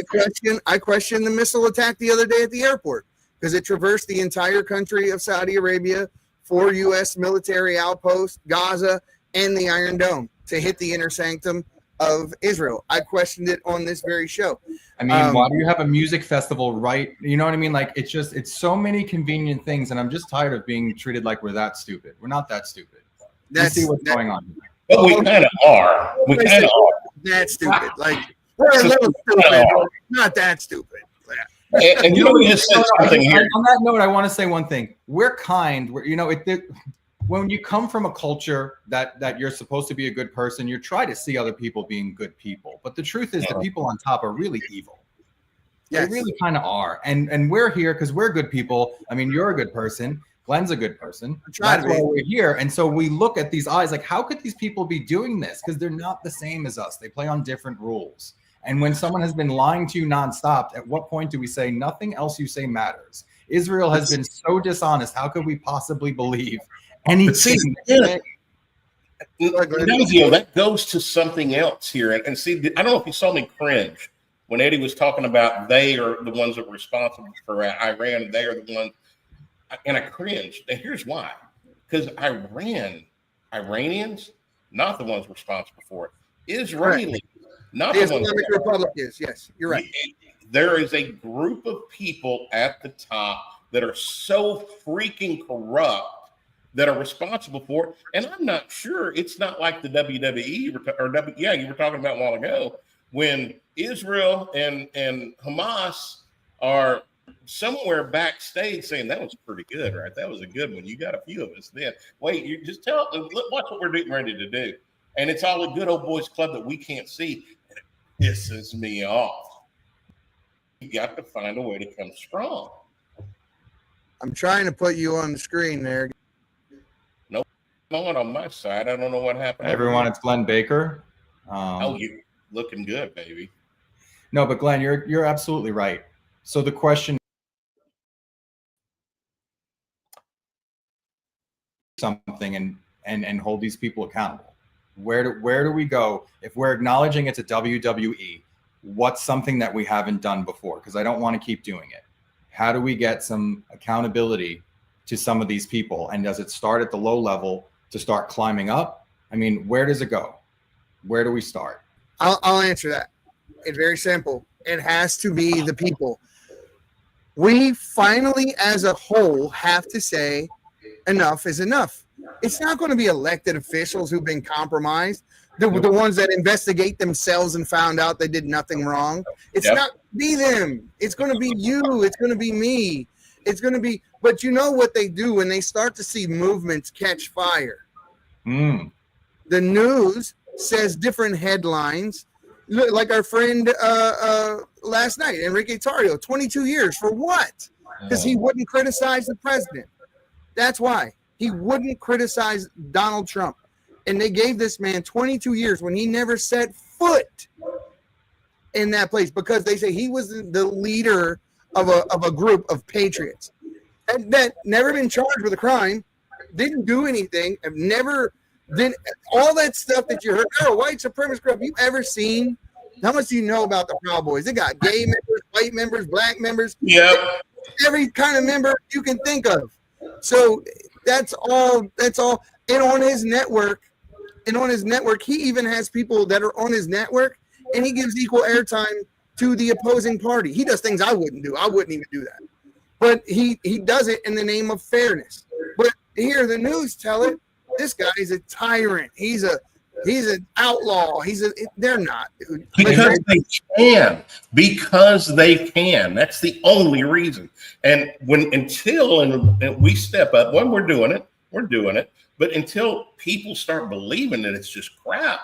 I question the missile attack the other day at the airport because it traversed the entire country of Saudi Arabia, 4 U.S. military outposts, Gaza, and the Iron Dome to hit the inner sanctum of Israel. I questioned it on this very show. I mean, why do you have a music festival right? You know what I mean? Like, it's so many convenient things, and I'm just tired of being treated like we're that stupid. We're not that stupid. Let's see what's going on. But we kind of are. We kind of are. That stupid. Like, we're a little stupid, but not that stupid. And you know, we just said something here. On that note, I want to say one thing. We're kind. When you come from a culture that you're supposed to be a good person, you try to see other people being good people. But the truth is the people on top are really evil. Yes. They really kind of are. And we're here because we're good people. I mean, you're a good person. Glenn's a good person. That's why we're here. And so we look at these eyes like, how could these people be doing this? Because they're not the same as us. They play on different rules. And when someone has been lying to you nonstop, at what point do we say nothing else you say matters? Israel has been so dishonest. How could we possibly believe anything? Nunzio, that goes to something else here. And see, I don't know if you saw me cringe when Eddie was talking about they are the ones that were responsible for Iran, and they are the ones. And I cringed. And here's why. Because Iranians, not the ones responsible for it. Israelis, not the Islamic Republic is. Yes, you're right. There is a group of people at the top that are so freaking corrupt that are responsible for it. And I'm not sure it's not like the WWE you were talking about a while ago, when Israel and Hamas are somewhere backstage saying that was pretty good, right? That was a good one. You got a few of us then. Wait, you just watch what we're getting ready to do. And it's all a good old boys club that we can't see. And it pisses me off. You got to find a way to come strong. I'm trying to put you on the screen there. No one on my side. I don't know what happened. Everyone, it's Glenn Baker. Oh, you looking good, baby. No, but Glenn, you're absolutely right. So the question, something and hold these people accountable. Where do we go if we're acknowledging it's a WWE? What's something that we haven't done before? Because I don't want to keep doing it. How do we get some accountability to some of these people? And does it start at the low level to start climbing up? I mean, where does it go? Where do we start? I'll answer that. It's very simple. It has to be the people. We finally, as a whole, have to say enough is enough. It's not going to be elected officials who've been compromised, the ones that investigate themselves and found out they did nothing wrong. It's not be them. It's going to be you. It's going to be me. It's going to be, but you know what they do when they start to see movements catch fire? The news says different headlines. Like our friend last night, Enrique Tarrio, 22 years for what? Because he wouldn't criticize the president. That's why. He wouldn't criticize Donald Trump. And they gave this man 22 years when he never set foot in that place because they say he was the leader of a group of patriots that never been charged with a crime, didn't do anything, have never did all that stuff that you heard. Oh, white supremacist group. You ever seen? How much do you know about the Proud Boys? They got gay members, white members, black members. Yep. Every kind of member you can think of. So that's all. And on his network, he even has people that are on his network, and he gives equal airtime to the opposing party. He does things I wouldn't do. I wouldn't even do that. But he does it in the name of fairness. But here the news tell it. This guy is a tyrant. He's an outlaw. They're not. Because they can. Because they can. That's the only reason. And until we step up, when we're doing it. But until people start believing that it's just crap,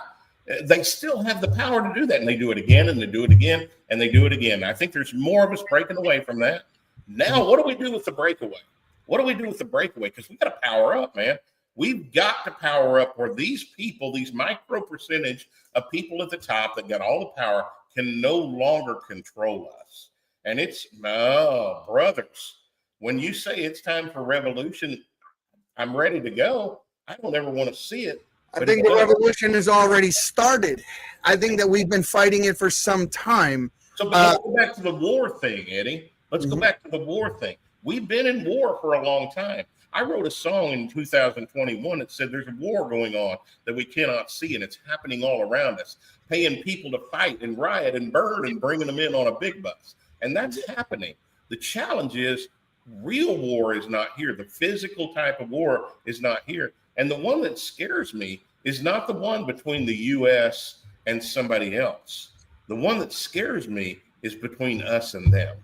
they still have the power to do that. And they do it again, and they do it again, and they do it again. I think there's more of us breaking away from that. Now, what do we do with the breakaway? Because we got to power up, man. We've got to power up where these people, these micro percentage of people at the top that got all the power can no longer control us. And it's, brothers, when you say it's time for revolution, I'm ready to go. I don't ever want to see it. I think the revolution has already started. I think that we've been fighting it for some time. So let's go back to the war thing, Eddie. Let's go back to the war thing. We've been in war for a long time. I wrote a song in 2021 that said there's a war going on that we cannot see, and it's happening all around us, paying people to fight and riot and burn and bringing them in on a big bus. And that's happening. The challenge is real war is not here. The physical type of war is not here. And the one that scares me is not the one between the U.S. and somebody else. The one that scares me is between us and them.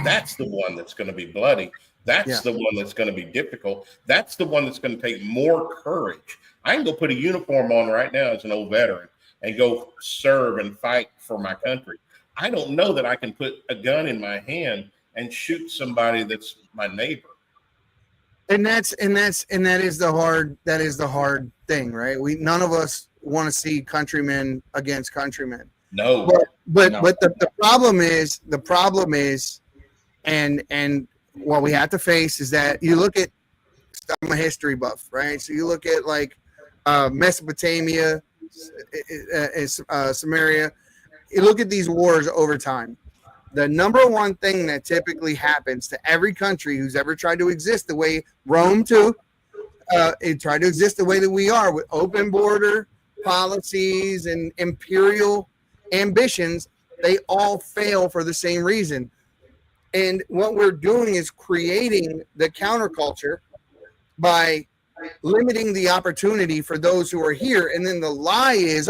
That's the one that's going to be bloody. That's the one that's going to be difficult. That's the one that's going to take more courage. I can go put a uniform on right now as an old veteran and go serve and fight for my country. I don't know that I can put a gun in my hand and shoot somebody that's my neighbor. And that is the hard thing, right? None of us want to see countrymen against countrymen. No. But the problem is, and what we have to face is that you look at, I'm a history buff, right? So you look at like Mesopotamia, Samaria, you look at these wars over time. The number one thing that typically happens to every country who's ever tried to exist the way Rome too, it tried to exist the way that we are with open border policies and imperial ambitions, they all fail for the same reason. And what we're doing is creating the counterculture by limiting the opportunity for those who are here. And then the lie is,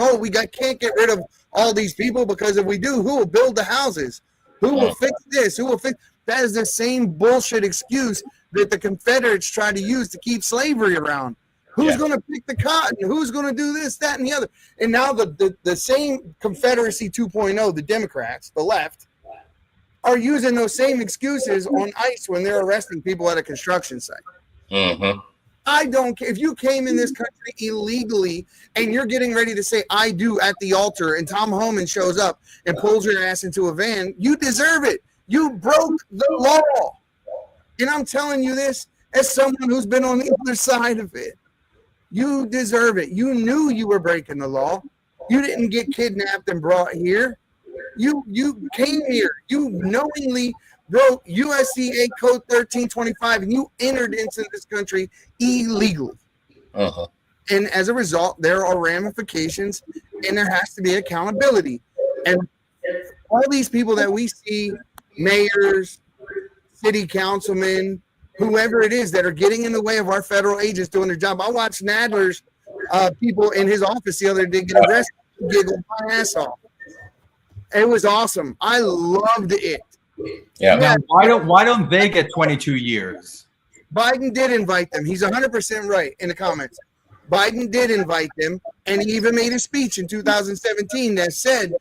can't get rid of all these people because if we do, who will build the houses? Who will fix this? Who will fix? That is the same bullshit excuse that the Confederates tried to use to keep slavery around. Who's going to pick the cotton? Who's going to do this, that, and the other? And now the same Confederacy 2.0, the Democrats, the left, are using those same excuses on ICE when they're arresting people at a construction site. Mm-hmm. I don't care if you came in this country illegally and you're getting ready to say "I do" at the altar, and Tom Homan shows up and pulls your ass into a van. You deserve it. You broke the law, and I'm telling you this as someone who's been on the other side of it. You deserve it. You knew you were breaking the law. You didn't get kidnapped and brought here. You came here. You knowingly broke USCA Code 1325, and you entered into this country illegally. Uh-huh. And as a result, there are ramifications, and there has to be accountability. And all these people that we see, mayors, city councilmen, whoever it is that are getting in the way of our federal agents doing their job. I watched Nadler's people in his office the other day get arrested, giggled my ass off. It was awesome. I loved it. Yeah. Now, why don't they get 22 years? Biden did invite them. He's 100% right in the comments. Biden did invite them, and he even made a speech in 2017 that said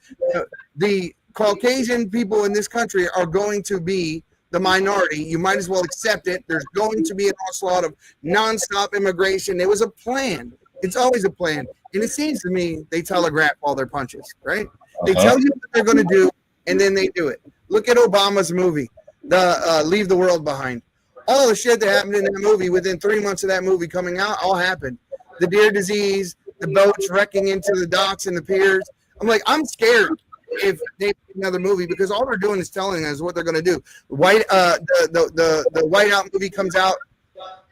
the Caucasian people in this country are going to be the minority. You might as well accept it. There's going to be an onslaught of nonstop immigration. It was a plan. It's always a plan. And it seems to me they telegraph all their punches, right? They tell you what they're going to do, and then they do it. Look at Obama's movie, the Leave the World Behind. All the shit that happened in that movie, within 3 months of that movie coming out, all happened. The deer disease, the boats wrecking into the docks and the piers. I'm like, I'm scared if they make another movie, because all they're doing is telling us what they're going to do. The Whiteout movie comes out,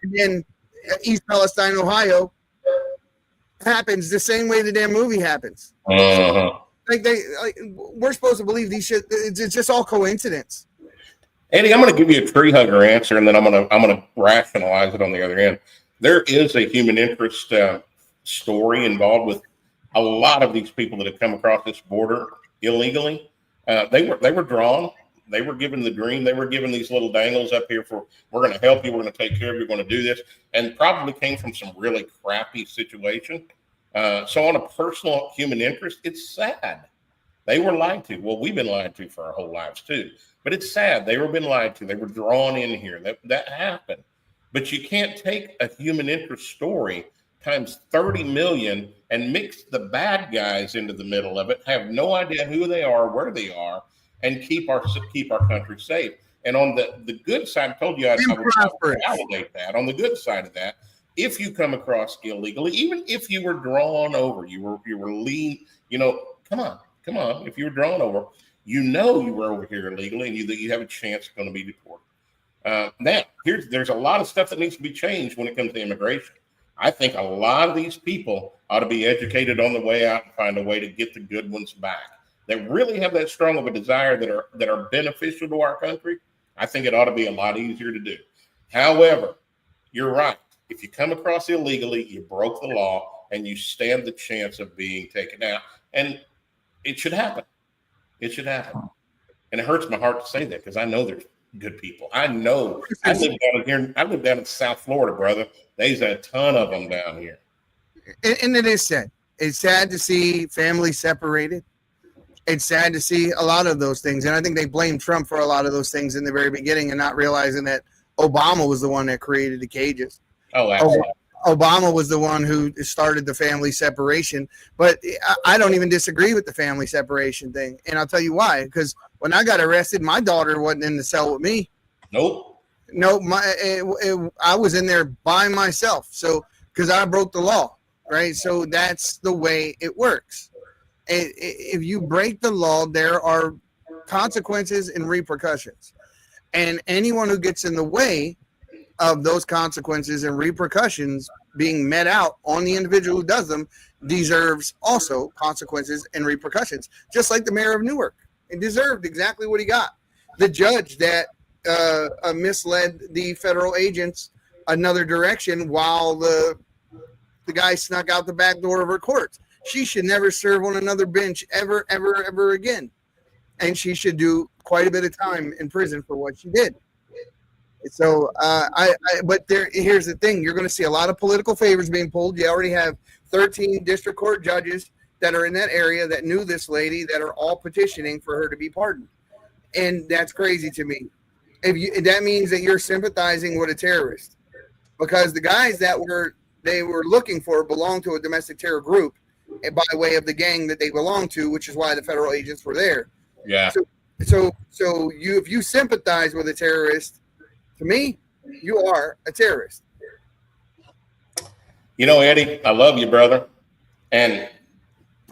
and then East Palestine, Ohio, happens the same way the damn movie happens. We're supposed to believe these shit. It's just all coincidence. Eddie, I'm going to give you a tree hugger answer, and then I'm going to rationalize it on the other end. There is a human interest story involved with a lot of these people that have come across this border illegally. They were drawn. They were given the dream. They were given these little dangles up here for, we're going to help you. We're going to take care of you. We're going to do this. And probably came from some really crappy situation. So on a personal human interest, it's sad. They were lied to. Well, we've been lied to for our whole lives too. But it's sad. They were been lied to. They were drawn in here. That happened. But you can't take a human interest story times 30 million and mix the bad guys into the middle of it, have no idea who they are, where they are, and keep our country safe. And on the good side, I told you I would validate that. On the good side of that, if you come across illegally, even if you were drawn over, you were lean, come on. If you were drawn over, you were over here illegally, and you have a chance going to be deported. Now, there's a lot of stuff that needs to be changed when it comes to immigration. I think a lot of these people ought to be educated on the way out and find a way to get the good ones back that really have that strong of a desire that are beneficial to our country. I think it ought to be a lot easier to do. However, you're right. If you come across illegally, you broke the law, and you stand the chance of being taken out. And it should happen. It should happen. And it hurts my heart to say that, because I know there's good people. I know. I live down here. I live down in South Florida, brother. There's a ton of them down here. And it is sad. It's sad to see families separated. It's sad to see a lot of those things. And I think they blame Trump for a lot of those things in the very beginning, and not realizing that Obama was the one that created the cages. Oh, absolutely. Obama was the one who started the family separation. But I don't even disagree with the family separation thing. And I'll tell you why. Because when I got arrested, my daughter wasn't in the cell with me. Nope. No, I was in there by myself. So, because I broke the law, right? So that's the way it works. If you break the law, there are consequences and repercussions. And anyone who gets in the way of those consequences and repercussions being met out on the individual who does them deserves also consequences and repercussions, just like the mayor of Newark. It deserved exactly what he got. The judge that misled the federal agents another direction while the guy snuck out the back door of her court. She should never serve on another bench ever, ever, ever again. And she should do quite a bit of time in prison for what she did. So here's the thing: you're going to see a lot of political favors being pulled. You already have 13 district court judges that are in that area that knew this lady that are all petitioning for her to be pardoned, and that's crazy to me. That means that you're sympathizing with a terrorist, because the guys that they were looking for belonged to a domestic terror group by way of the gang that they belong to, which is why the federal agents were there. Yeah. So if you sympathize with a terrorist, to me, you are a terrorist. You know, Eddie, I love you, brother, and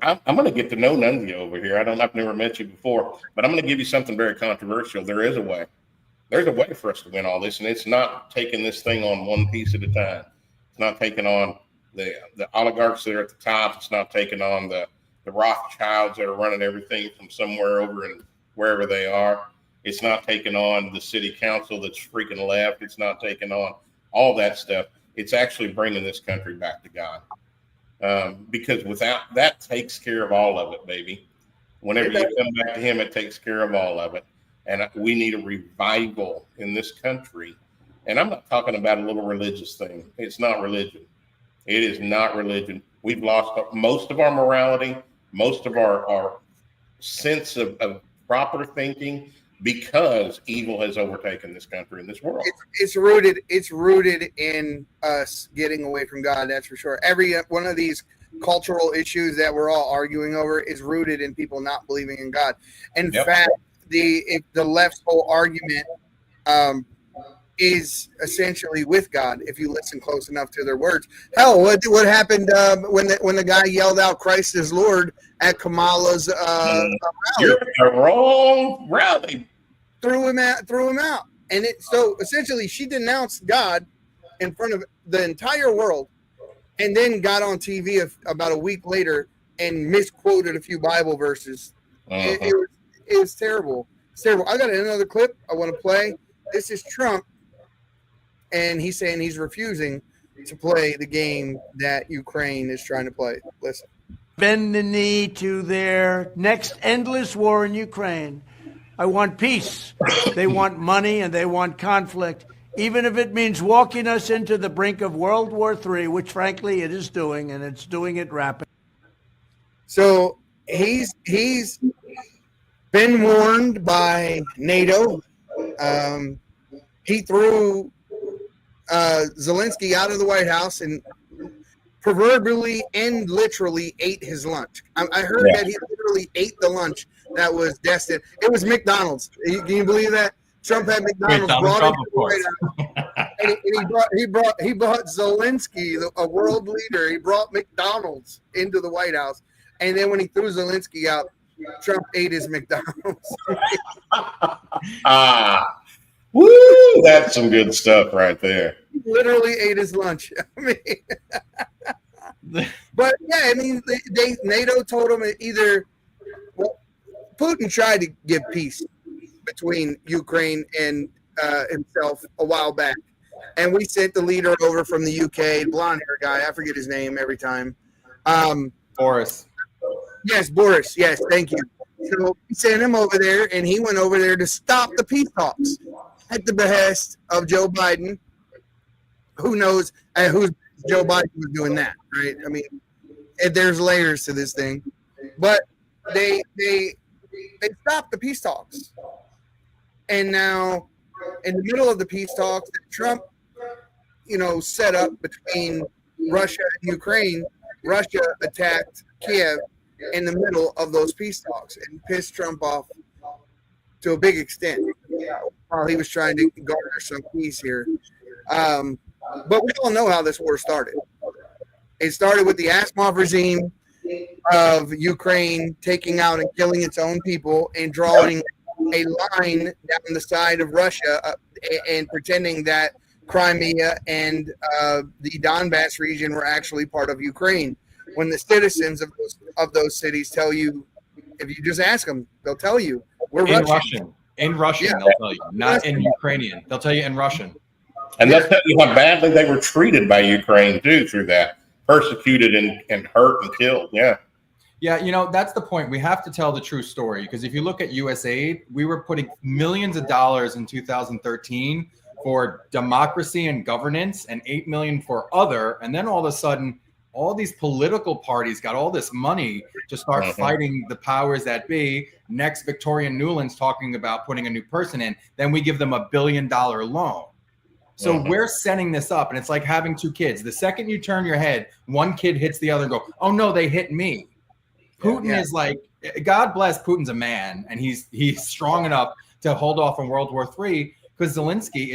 I'm going to get to know Nunzio over here. I've never met you before, but I'm going to give you something very controversial. There is a way. There's a way for us to win all this, and it's not taking this thing on one piece at a time. It's not taking on the oligarchs that are at the top. It's not taking on the Rothschilds that are running everything from somewhere over and wherever they are. It's not taking on the city council that's freaking left. It's not taking on all that stuff. It's actually bringing this country back to God. Because without that takes care of all of it, baby. Whenever you come back to him, it takes care of all of it. And we need a revival in this country. And I'm not talking about a little religious thing. It's not religion. It is not religion. We've lost most of our morality, most of our sense of proper thinking, because evil has overtaken this country and this world. It's rooted in us getting away from God. That's for sure. Every one of these cultural issues that we're all arguing over is rooted in people not believing in God. In fact, the left's whole argument is essentially with God. If you listen close enough to their words, hell, what happened when the guy yelled out "Christ is Lord" at Kamala's rally? You're the wrong rally. Threw him out, and so essentially she denounced God in front of the entire world, and then got on TV about a week later and misquoted a few Bible verses. It was terrible. It's terrible. I got another clip I want to play. This is Trump, and he's saying he's refusing to play the game that Ukraine is trying to play. Listen. Bend the knee to their next endless war in Ukraine. I want peace. They want money and they want conflict, even if it means walking us into the brink of World War III, which frankly it is doing, and it's doing it rapidly. So he's been warned by NATO. He threw Zelensky out of the White House and proverbially and literally ate his lunch. I heard that he literally ate the lunch that was destined. It was McDonald's. Can you believe that? Trump had McDonald's brought into the White House. And he brought Zelensky, a world leader. He brought McDonald's into the White House. And then when he threw Zelensky out, Trump ate his McDonald's. Woo! That's some good stuff right there. He literally ate his lunch. I mean, but yeah, I mean, NATO told him either. Well, Putin tried to give peace between Ukraine and himself a while back, and we sent the leader over from the UK, blonde hair guy. I forget his name every time. Boris. Yes, Boris. Yes, thank you. So we sent him over there, and he went over there to stop the peace talks at the behest of Joe Biden. Who knows who Joe Biden was doing that, right? I mean, there's layers to this thing, but they stopped the peace talks, and now in the middle of the peace talks that Trump, set up between Russia and Ukraine, Russia attacked Kiev in the middle of those peace talks and pissed Trump off to a big extent while he was trying to garner some peace here. But we all know how this war started. It started with the Asmov regime of Ukraine taking out and killing its own people and drawing a line down the side of Russia and pretending that Crimea and the Donbass region were actually part of Ukraine. When the citizens of those cities tell you, if you just ask them, they'll tell you we're Russian. In Russian, they'll tell you, not in Ukrainian. They'll tell you in Russian. And they'll tell you how badly they were treated by Ukraine too through that, persecuted and hurt and killed. Yeah. Yeah, that's the point. We have to tell the true story, because if you look at USAID, we were putting millions of dollars in 2013 for democracy and governance and 8 million for other. And then all of a sudden, all these political parties got all this money to start fighting the powers that be. Next, Victoria Nuland's talking about putting a new person in. Then we give them $1 billion loan. So we're setting this up, and it's like having two kids. The second you turn your head, one kid hits the other and go, oh no, they hit me. Putin is like, God bless Putin's a man, and he's strong enough to hold off on World War III. Because Zelensky,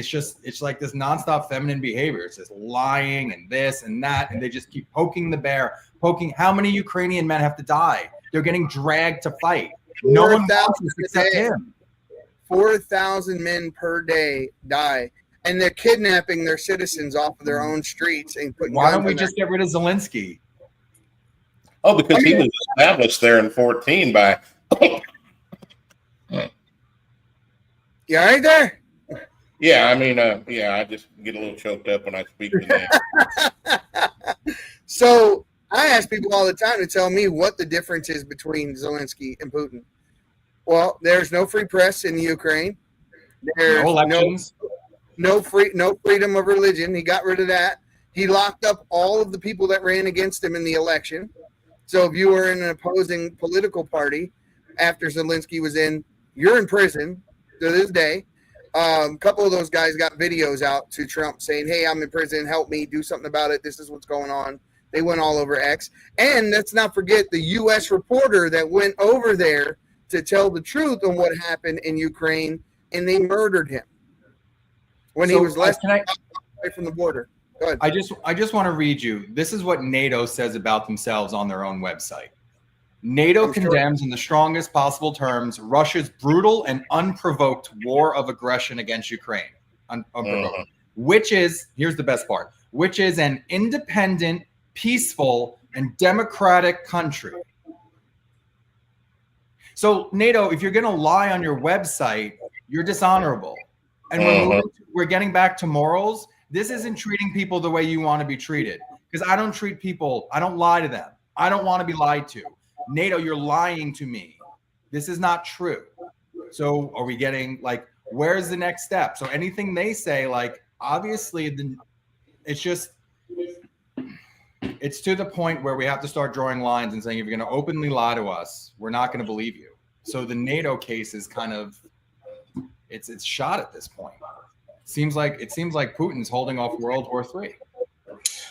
it's like this nonstop feminine behavior. It's just lying and this and that, and they just keep poking the bear, poking. How many Ukrainian men have to die? They're getting dragged to fight. No one wants this except him. 4,000 men per day die, and they're kidnapping their citizens off of their own streets and putting. Why don't we just get rid of Zelensky? Oh, because he was established there in 14 by. You all right there? Yeah, I mean, I just get a little choked up when I speak to them. So I ask people all the time to tell me what the difference is between Zelensky and Putin. Well, there's no free press in Ukraine. There's no elections. No freedom of religion. He got rid of that. He locked up all of the people that ran against him in the election. So if you were in an opposing political party after Zelensky was in, you're in prison to this day. A couple of those guys got videos out to Trump saying, hey, I'm in prison. Help me. Do something about it. This is what's going on. They went all over X. And let's not forget the U.S. reporter that went over there to tell the truth on what happened in Ukraine, and they murdered him when he was less away from the border. Go ahead. I just want to read you. This is what NATO says about themselves on their own website. NATO condemns in the strongest possible terms Russia's brutal and unprovoked war of aggression against Ukraine, which is, here's the best part, which is an independent, peaceful, and democratic country. So NATO, if you're going to lie on your website, you're dishonorable. And we're getting back to morals. This isn't treating people the way you want to be treated. Because I don't treat people, I don't lie to them. I don't want to be lied to. NATO, you're lying to me. This is not true. So are we getting, like, where's the next step? So anything they say, like, obviously, it's to the point where we have to start drawing lines and saying, if you're going to openly lie to us, we're not going to believe you. So the NATO case is kind of, it's shot at this point. It seems like Putin's holding off World War III.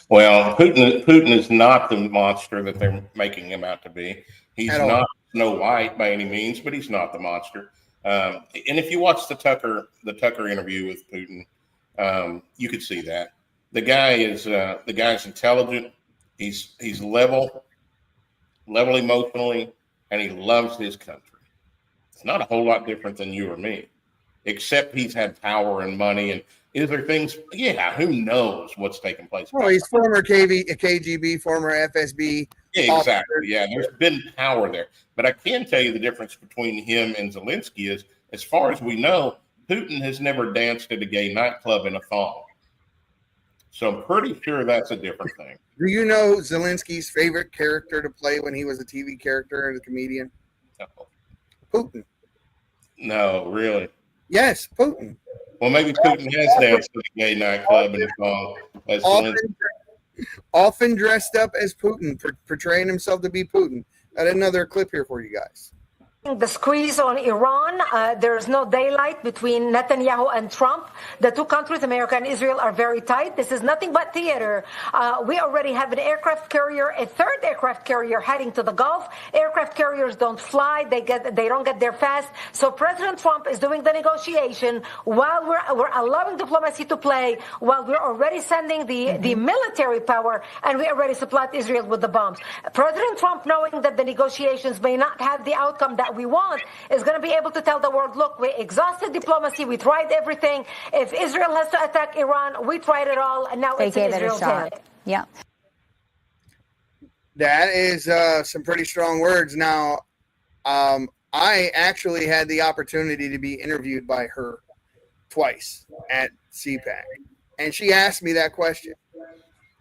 Well, Putin is not the monster that they're making him out to be. He's not Snow White by any means, but he's not the monster. And if you watch the Tucker interview with Putin, you could see that the guy's intelligent. He's level emotionally, and he loves his country. It's not a whole lot different than you or me, except he's had power and money. And is there things? Yeah, who knows what's taking place? Oh, he's former KGB, former FSB. Yeah, exactly. Yeah, there's been power there. But I can tell you the difference between him and Zelensky is, as far as we know, Putin has never danced at a gay nightclub in a thong. So I'm pretty sure that's a different thing. Do you know Zelensky's favorite character to play when he was a TV character and a comedian? No. Putin. No, really? Yes, Putin. Well, maybe Putin has danced at a gay nightclub in a thong. Often dressed up as Putin, portraying himself to be Putin. Got another clip here for you guys. The squeeze on Iran, there is no daylight between Netanyahu and Trump. The two countries, America and Israel, are very tight. This is nothing but theater. We already have an aircraft carrier, a third aircraft carrier heading to the Gulf. Aircraft carriers don't fly. They don't get there fast. So President Trump is doing the negotiation while we're allowing diplomacy to play, while we're already sending the military power, and we already supplied Israel with the bombs. President Trump, knowing that the negotiations may not have the outcome that we want, is going to be able to tell the world, look, we exhausted diplomacy, we tried everything. If Israel has to attack Iran, we tried it all, and now it's in Israel's hand. Yeah. That is some pretty strong words. Now, I actually had the opportunity to be interviewed by her twice at CPAC, and she asked me that question.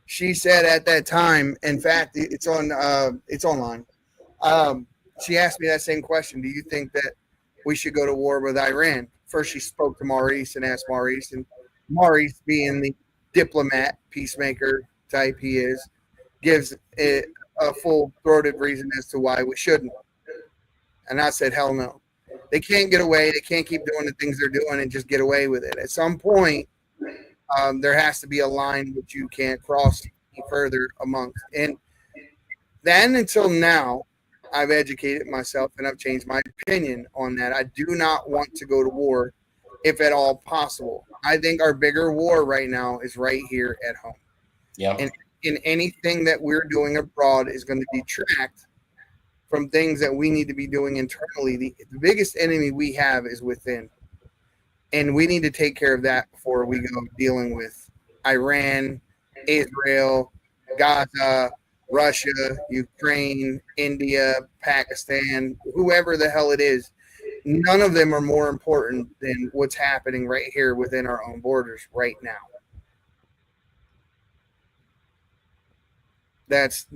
She said at that time, in fact, it's online. She asked me that same question. Do you think that we should go to war with Iran? First, she spoke to Maurice and asked Maurice, and Maurice, being the diplomat, peacemaker type he is, gives it a full-throated reason as to why we shouldn't. And I said, hell no. They can't get away. They can't keep doing the things they're doing and just get away with it. At some point, there has to be a line which you can't cross any further amongst. And then until now, I've educated myself and I've changed my opinion on that. I do not want to go to war if at all possible. I think our bigger war right now is right here at home. Yeah. And anything that we're doing abroad is going to detract from things that we need to be doing internally. The biggest enemy we have is within. And we need to take care of that before we go dealing with Iran, Israel, Gaza, Russia, Ukraine, India, Pakistan, whoever the hell it is. None of them are more important than what's happening right here within our own borders right now. That's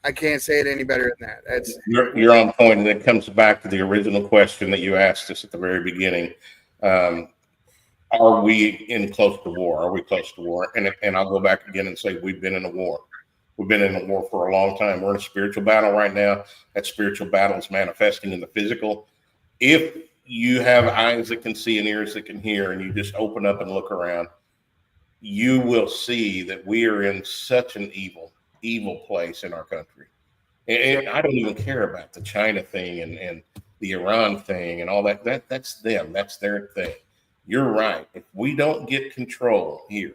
I can't say it any better than that. You're on point, and it comes back to the original question that you asked us at the very beginning. Are we close to war? Are we close to war? And I'll go back again and say we've been in a war. We've been in a war for a long time. We're in a spiritual battle right now. That spiritual battle is manifesting in the physical. If you have eyes that can see and ears that can hear, and you just open up and look around, you will see that we are in such an evil place in our country. And I don't even care about the China thing and the Iran thing and all that. That's them. That's their thing. You're right. If we don't get control here,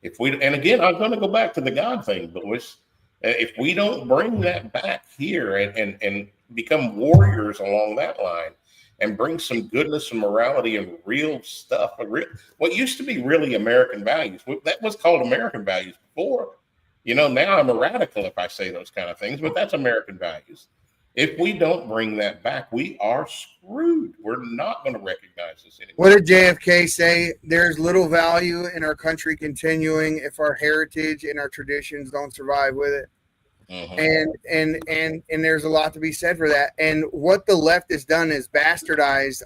and again, I'm going to go back to the God thing, boys. If we don't bring that back here and become warriors along that line and bring some goodness and morality and real stuff, what used to be really American values, that was called American values before. Now I'm a radical if I say those kind of things, but that's American values. If we don't bring that back, we are screwed. We're not going to recognize this anymore. What did JFK say? There's little value in our country continuing if our heritage and our traditions don't survive with it. Mm-hmm. And there's a lot to be said for that. And what the left has done is bastardized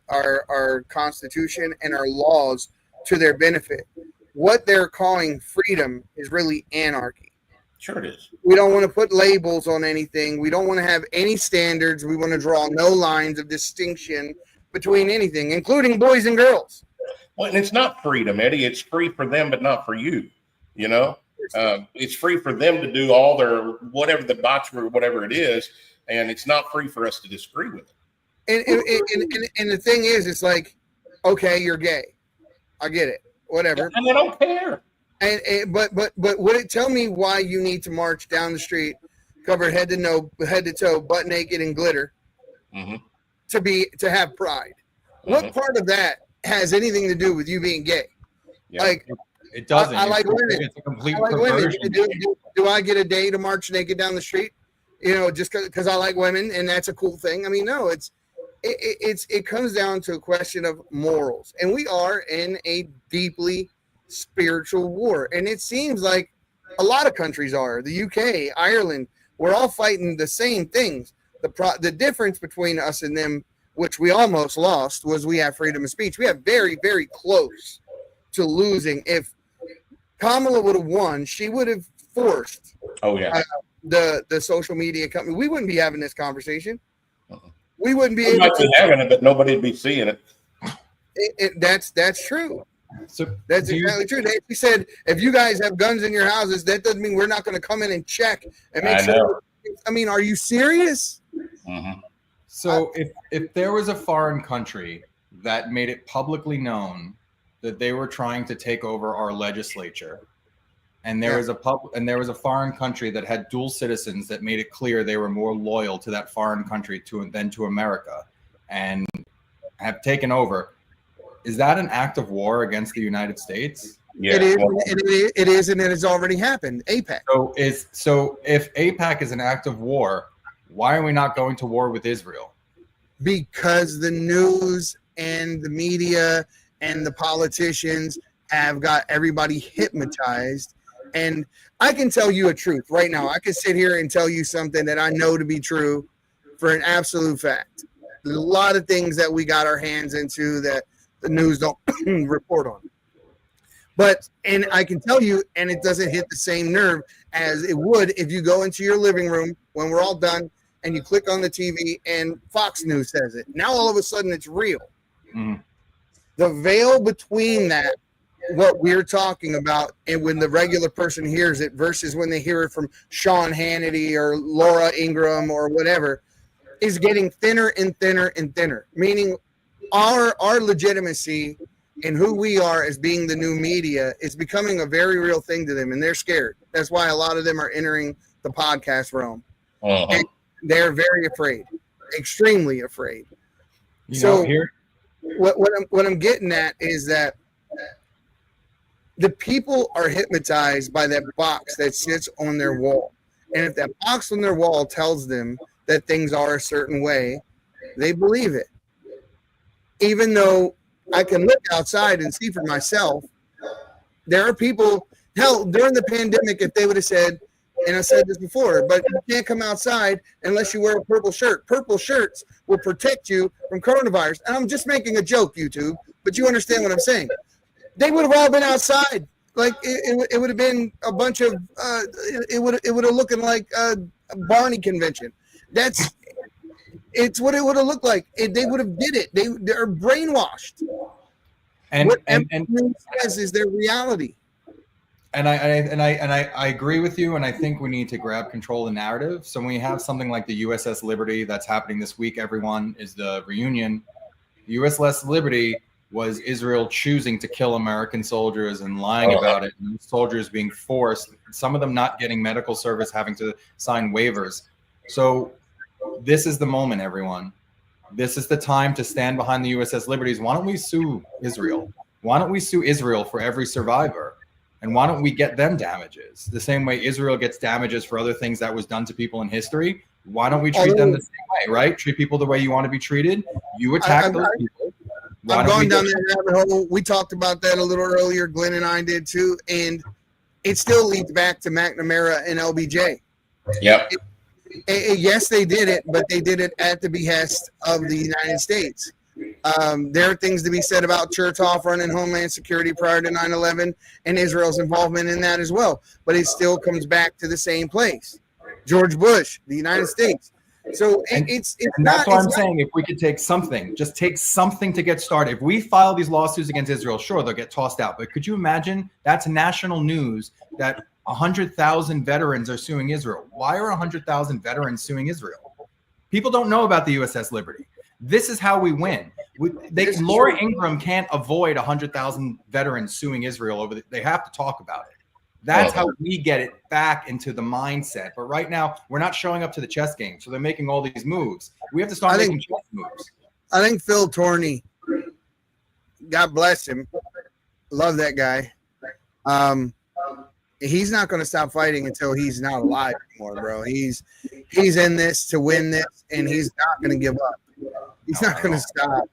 our Constitution and our laws to their benefit. What they're calling freedom is really anarchy. Sure it is. We don't want to put labels on anything. We don't want to have any standards. We want to draw no lines of distinction between anything, including boys and girls. Well, and it's not freedom, Eddie. It's free for them, but not for you. It's free for them to do all their whatever the botchery or whatever it is, and it's not free for us to disagree with it. And the thing is, it's like, okay, you're gay. I get it. Whatever. And they don't care. But would it tell me why you need to march down the street, covered head to toe, butt naked and glitter, mm-hmm. to have pride? Mm-hmm. What part of that has anything to do with you being gay? Yeah. Like it doesn't. I like women. It's a complete I like women. perversion. Do I get a day to march naked down the street? Just because I like women and that's a cool thing. I mean, no, it comes down to a question of morals, and we are in a deeply spiritual war, and it seems like a lot of countries are. The UK, Ireland, we're all fighting the same things. The difference between us and them, which we almost lost, was we have freedom of speech. We have very, very close to losing. If Kamala would have won, she would have forced the social media company. We wouldn't be having this conversation. We wouldn't be able to having it, but nobody'd be seeing it. That's true. So that's exactly true. They said, if you guys have guns in your houses, that doesn't mean we're not going to come in and check and make sure. I mean, are you serious? Mm-hmm. So if there was a foreign country that made it publicly known that they were trying to take over our legislature, and there was a foreign country that had dual citizens that made it clear they were more loyal to that foreign country than to America, and have taken over, is that an act of war against the United States? Yeah, it is, and it has already happened. AIPAC. So if AIPAC is an act of war, why are we not going to war with Israel? Because the news and the media and the politicians have got everybody hypnotized. And I can tell you a truth right now. I can sit here and tell you something that I know to be true for an absolute fact. There's a lot of things that we got our hands into that the news don't report on. But, and I can tell you, and it doesn't hit the same nerve as it would if you go into your living room when we're all done and you click on the TV and Fox News says it. Now all of a sudden it's real. Mm. The veil between that, what we're talking about, and when the regular person hears it versus when they hear it from Sean Hannity or Laura Ingraham or whatever, is getting thinner and thinner and thinner, meaning our legitimacy and who we are as being the new media is becoming a very real thing to them, and they're scared. That's why a lot of them are entering the podcast realm. And they're very afraid, extremely afraid. What I'm getting at is that the people are hypnotized by that box that sits on their wall. And if that box on their wall tells them that things are a certain way, they believe it. Even though I can look outside and see for myself, there are people, hell, during the pandemic, if they would have said, and I said this before, but you can't come outside unless you wear a purple shirt. Purple shirts will protect you from coronavirus. And I'm just making a joke, YouTube, but you understand what I'm saying. They would have all been outside. Like it would have been a bunch of it would have looking like a Barney convention. It's what it would have looked like. They would have did it. They're brainwashed. And what and says is their reality. And I agree with you, and I think we need to grab control of the narrative. So when we have something like the USS Liberty that's happening this week, everyone, is the reunion. The USS Liberty was Israel choosing to kill American soldiers and lying about it, and soldiers being forced, some of them not getting medical service, having to sign waivers. So this is the moment, everyone. This is the time to stand behind the USS Liberties. Why don't we sue Israel? Why don't we sue Israel for every survivor? And why don't we get them damages? The same way Israel gets damages for other things that was done to people in history. Why don't we treat them the same way, right? Treat people the way you want to be treated. You attack those people. I'm going down that rabbit hole. We talked about that a little earlier. Glenn and I did too. And it still leads back to McNamara and LBJ. Yep. Yes, they did it, but they did it at the behest of the United States. There are things to be said about Chertoff running Homeland Security prior to 9/11 and Israel's involvement in that as well. But it still comes back to the same place. George Bush, the United States. So it's that's why I'm saying if we could take something, just take something to get started. If we file these lawsuits against Israel, sure, they'll get tossed out. But could you imagine that's national news that 100,000 veterans are suing Israel? Why are 100,000 veterans suing Israel? People don't know about the USS Liberty. This is how we win. Laura Ingraham can't avoid 100,000 veterans suing Israel over. They have to talk about it. That's how we get it back into the mindset. But right now, we're not showing up to the chess game, so they're making all these moves. We have to start making chess moves. I think Phil Torney, God bless him, love that guy. He's not going to stop fighting until he's not alive anymore, bro. He's in this to win this, and he's not going to give up. He's not going to stop.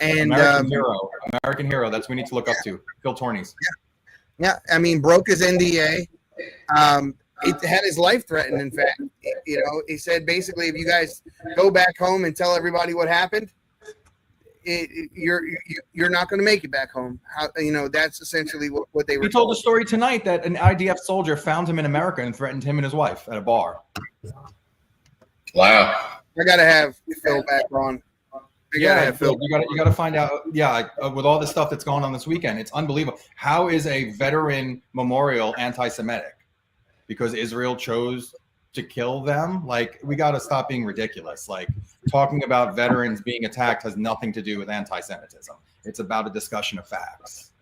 And American hero. That's what we need to look up to. Phil Torney's. Yeah, I mean, broke his NDA. It had his life threatened. In fact, he said basically, if you guys go back home and tell everybody what happened, you're not going to make it back home. That's essentially what they were. He told a story tonight that an IDF soldier found him in America and threatened him and his wife at a bar. Wow. I got to have Phil back on. You got to find out. Yeah, with all the stuff that's going on this weekend, it's unbelievable. How is a veteran memorial anti-Semitic? Because Israel chose to kill them? Like, we got to stop being ridiculous. Like, talking about veterans being attacked has nothing to do with anti-Semitism. It's about a discussion of facts.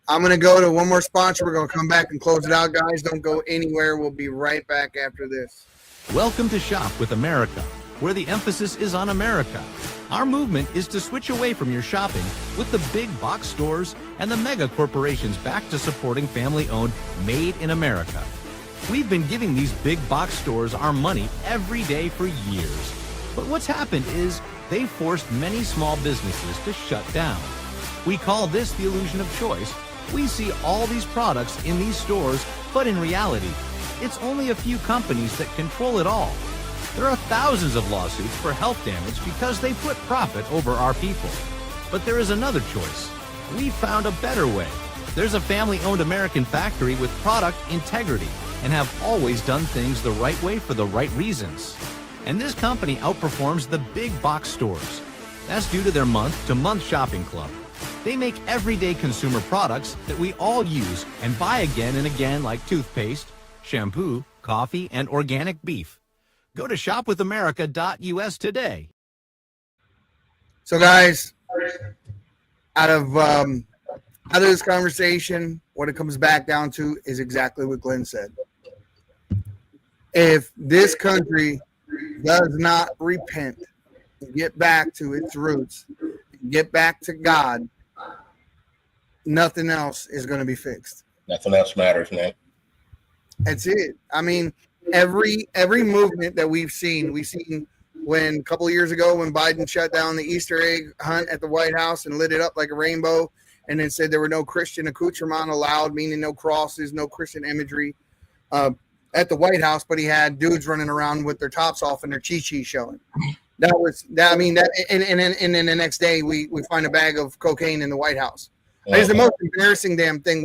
I'm going to go to one more sponsor. We're going to come back and close it out, guys. Don't go anywhere. We'll be right back after this. Welcome to Shop with America, where the emphasis is on America. Our movement is to switch away from your shopping with the big box stores and the mega corporations back to supporting family-owned, made in America. We've been giving these big box stores our money every day for years. But what's happened is they've forced many small businesses to shut down. We call this the illusion of choice. We see all these products in these stores, but in reality, it's only a few companies that control it all. There are thousands of lawsuits for health damage because they put profit over our people. But there is another choice. We found a better way. There's a family-owned American factory with product integrity and have always done things the right way for the right reasons. And this company outperforms the big box stores. That's due to their month-to-month shopping club. They make everyday consumer products that we all use and buy again and again, like toothpaste, shampoo, coffee, and organic beef. Go to shopwithamerica.us today. So, guys, out of this conversation, what it comes back down to is exactly what Glenn said. If this country does not repent, get back to its roots, get back to God, nothing else is going to be fixed. Nothing else matters, man. That's it. I mean, every movement that we've seen when a couple of years ago when Biden shut down the Easter egg hunt at the White House and lit it up like a rainbow, and then said there were no Christian accoutrement allowed, meaning no crosses, no Christian imagery at the White House, but he had dudes running around with their tops off and their chi-chi showing. That was that. I mean, that, and then the next day we find a bag of cocaine in the White House. It's the most embarrassing damn thing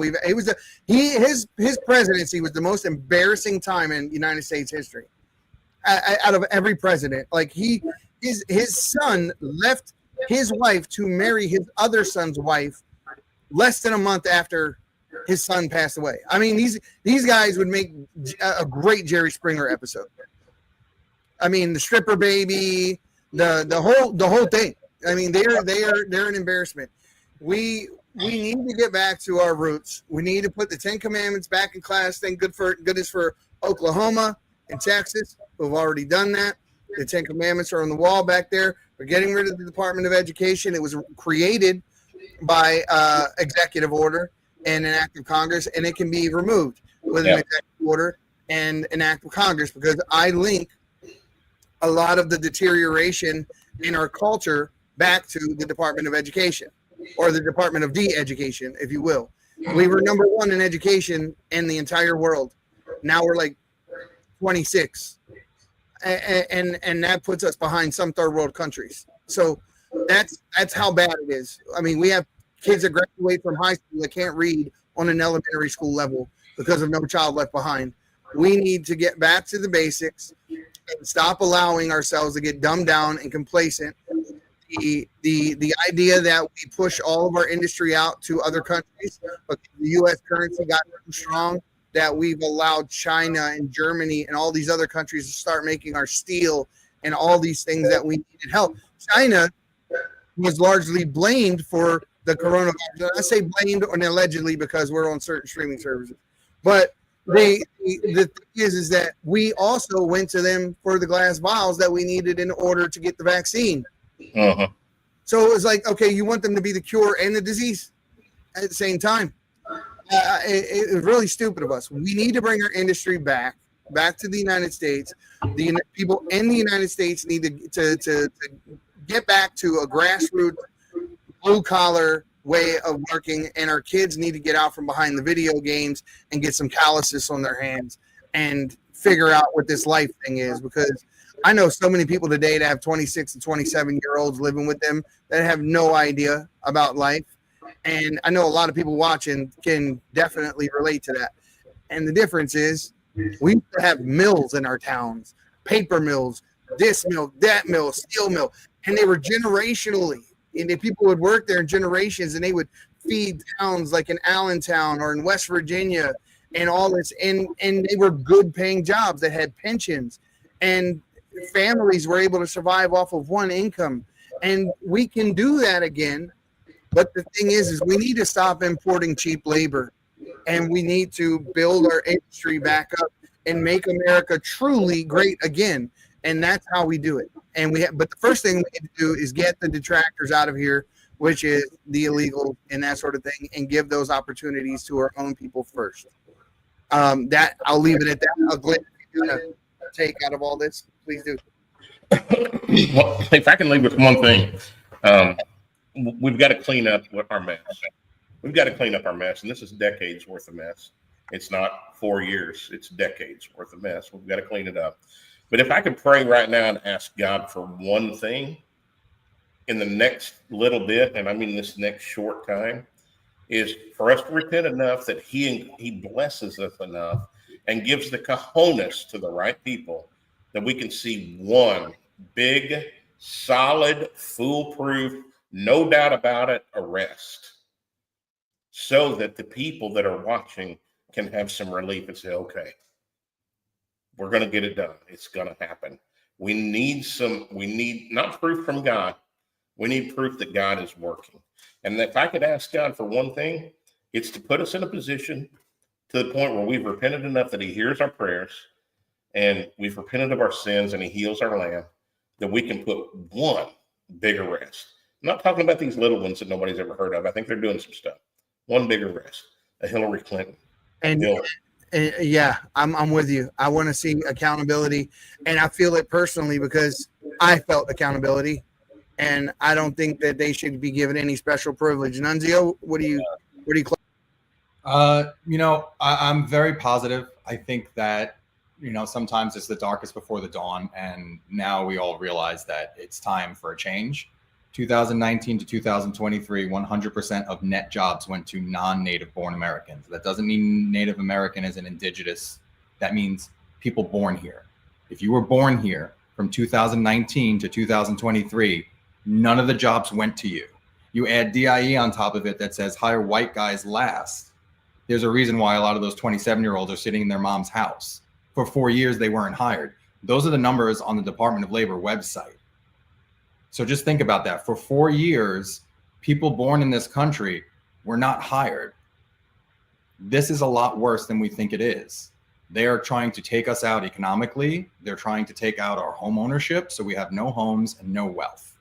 his presidency was the most embarrassing time in United States history. Out of every president, like his son left his wife to marry his other son's wife less than a month after his son passed away. I mean, these guys would make a great Jerry Springer episode. I mean, the stripper baby, the whole thing. I mean, they're an embarrassment. We need to get back to our roots. We need to put the 10 Commandments back in class. Thank goodness for Oklahoma and Texas, who have already done that. The 10 Commandments are on the wall back there. We're getting rid of the Department of Education. It was created by executive order and an act of Congress, and it can be removed with an executive order and an act of Congress, because I link a lot of the deterioration in our culture back to the Department of Education, or the Department of De-Education, if you will. We were number one in education in the entire world. Now we're like 26. And that puts us behind some third world countries. So that's how bad it is. I mean, we have kids that graduate from high school that can't read on an elementary school level because of No Child Left Behind. We need to get back to the basics and stop allowing ourselves to get dumbed down and complacent. The idea that we push all of our industry out to other countries, but the U.S. currency got too strong, that we've allowed China and Germany and all these other countries to start making our steel and all these things that we needed help. China was largely blamed for the coronavirus. I say blamed and allegedly because we're on certain streaming services. But the thing is that we also went to them for the glass vials that we needed in order to get the vaccine. Uh-huh. So it was like, okay, you want them to be the cure and the disease at the same time. It was really stupid of us. We need to bring our industry back to the United States. The people in the United States need to get back to a grassroots, blue-collar way of working, and our kids need to get out from behind the video games and get some calluses on their hands and figure out what this life thing is, because I know so many people today that have 26 and 27-year-olds living with them that have no idea about life. And I know a lot of people watching can definitely relate to that. And the difference is we used to have mills in our towns, paper mills, this mill, that mill, steel mill, and they were generationally. And the people would work there in generations, and they would feed towns like in Allentown or in West Virginia and all this. And they were good paying jobs that had pensions, and families were able to survive off of one income. And we can do that again. But the thing is we need to stop importing cheap labor, and we need to build our industry back up and make America truly great again. And that's how we do it. And but the first thing we need to do is get the detractors out of here, which is the illegal and that sort of thing, and give those opportunities to our own people first. That I'll leave it at that. Glenn, if you want to take out of all this, please do. Well, if I can leave with one thing, we've got to clean up our mess. We've got to clean up our mess, and this is decades worth of mess. It's not 4 years; it's decades worth of mess. We've got to clean it up. But if I could pray right now and ask God for one thing, in the next little bit, and I mean this next short time, is for us to repent enough that he blesses us enough and gives the cojones to the right people that we can see one big, solid, foolproof, no doubt about it, arrest, so that the people that are watching can have some relief and say, okay, we're going to get it done. It's going to happen. We need not proof from God. We need proof that God is working. And if I could ask God for one thing, it's to put us in a position to the point where we've repented enough that he hears our prayers and we've repented of our sins and he heals our land, that we can put one big arrest. I'm not talking about these little ones that nobody's ever heard of. I think they're doing some stuff. One big arrest, a Hillary Clinton. Yeah, I'm with you. I want to see accountability, and I feel it personally because I felt accountability, and I don't think that they should be given any special privilege. Nunzio, what do you? I'm very positive. I think that, sometimes it's the darkest before the dawn, and now we all realize that it's time for a change. 2019 to 2023, 100% of net jobs went to non-native born Americans. That doesn't mean Native American as an indigenous. That means people born here. If you were born here from 2019 to 2023, none of the jobs went to you. You add DIE on top of it that says hire white guys last. There's a reason why a lot of those 27-year-olds are sitting in their mom's house. For 4 years, they weren't hired. Those are the numbers on the Department of Labor website. So just think about that. For 4 years, people born in this country were not hired. This is a lot worse than we think it is. They are trying to take us out economically. They're trying to take out our home ownership, so we have no homes and no wealth.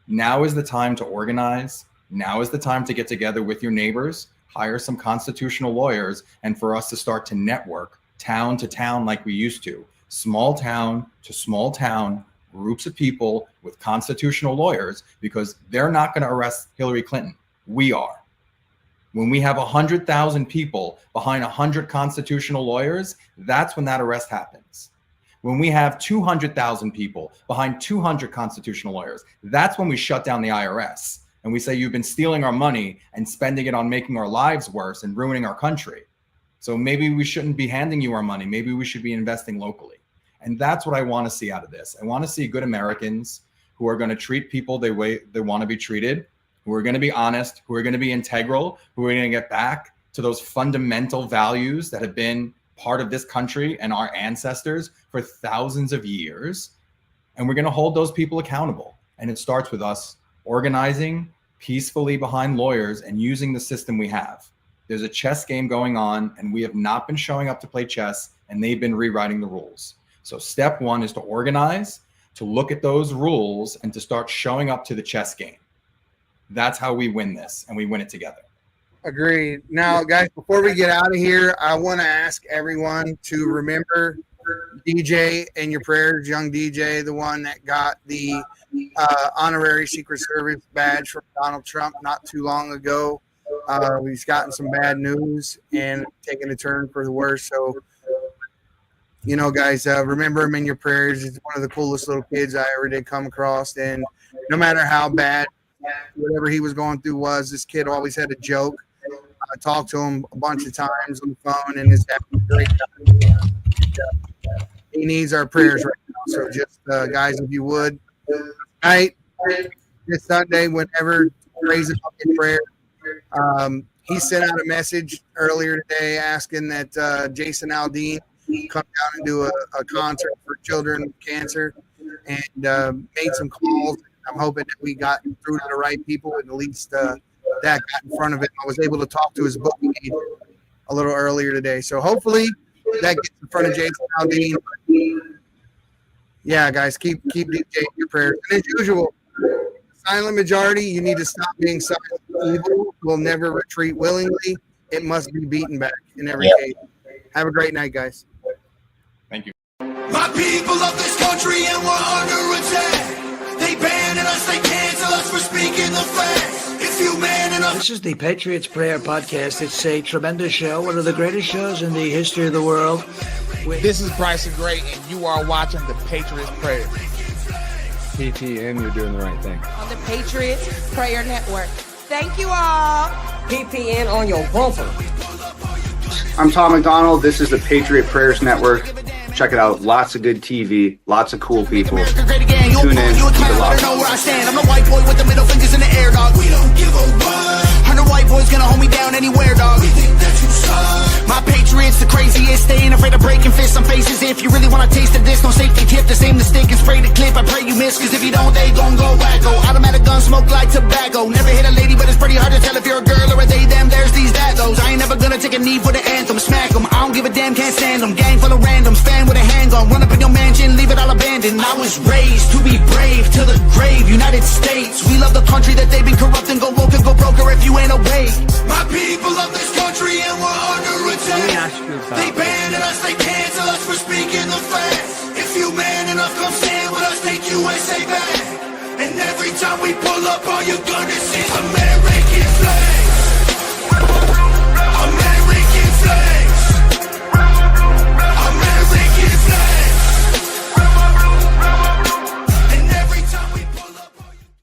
Now is the time to organize. Now is the time to get together with your neighbors, hire some constitutional lawyers, and for us to start to network town to town like we used to, small town to small town, groups of people with constitutional lawyers, because they're not going to arrest Hillary Clinton. We are. When we have 100,000 people behind 100 constitutional lawyers, that's when that arrest happens. When we have 200,000 people behind 200 constitutional lawyers, that's when we shut down the IRS and we say, you've been stealing our money and spending it on making our lives worse and ruining our country. So maybe we shouldn't be handing you our money. Maybe we should be investing locally. And that's what I want to see out of this. I want to see good Americans who are going to treat people the way they want to be treated, who are going to be honest, who are going to be integral, who are going to get back to those fundamental values that have been part of this country and our ancestors for thousands of years. And we're going to hold those people accountable. And it starts with us organizing peacefully behind lawyers and using the system we have. There's a chess game going on, and we have not been showing up to play chess, and they've been rewriting the rules. So step one is to organize, to look at those rules, and to start showing up to the chess game. That's how we win this, and we win it together. Agreed. Now, guys, before we get out of here, I want to ask everyone to remember DJ in your prayers, young DJ, the one that got the honorary Secret Service badge from Donald Trump not too long ago. He's gotten some bad news and taken a turn for the worse. So, guys, remember him in your prayers. He's one of the coolest little kids I ever did come across. And no matter how bad whatever he was going through was, this kid always had a joke. I talked to him a bunch of times on the phone, and is having a great time. He needs our prayers right now. So just, guys, if you would, tonight, this Sunday, whenever, raise up in prayer. He sent out a message earlier today asking that Jason Aldean come down and do a concert for children with cancer, and made some calls. I'm hoping that we got through to the right people, and at least that got in front of it. I was able to talk to his booking agent a little earlier today. So hopefully that gets in front of Jason Aldean. Yeah, guys, keep DJ in your prayers. And as usual, silent majority, you need to stop being silent. Evil will never retreat willingly. It must be beaten back in every case. Have a great night, guys. Thank you. My people of this country, and we're under attack. They banning us, they cancel us for speaking the facts. If you man enough. This is the Patriots Prayer Podcast. It's a tremendous show, one of the greatest shows in the history of the world. This is Bryson Gray, and you are watching the Patriots Prayer. PPN, you're doing the right thing. On the Patriots Prayer Network. Thank you all. PPN on your bumper. I'm Tom McDonald. This is the Patriot Prayers Network. Check it out. Lots of good TV, lots of cool people. Tune in, keep it locked. Know where I stand. I'm the white boy with the middle fingers in the air, dog. We don't give a what. 100 white boys gonna hold me down anywhere, dog. We think that you suck. My Patriots the craziest. They ain't afraid of breaking fists on faces. If you really wanna taste of this, no safety tip. The same mistake and spray the clip. I pray you miss, cause if you don't, they gon' go wacko. Automatic gun smoke like tobacco. Never hit a lady, but it's pretty hard to tell if you're a girl or a they, them. There's these, that, those. I ain't never gonna take a knee for the anthem. Smack them. I don't give a damn, can't stand them. Gang full of randoms. Fan with a handgun. Run up in your mansion, leave it all abandoned. I was raised to be brave to the grave. United States, we love the country that they've been corrupting. Go woke and go broker if you ain't awake. My people love this country and we're under attack. They banning us, they cancel us for speaking the facts. If you man enough, come stand with us, take USA back. And every time we pull up, all you're gonna see is American flag.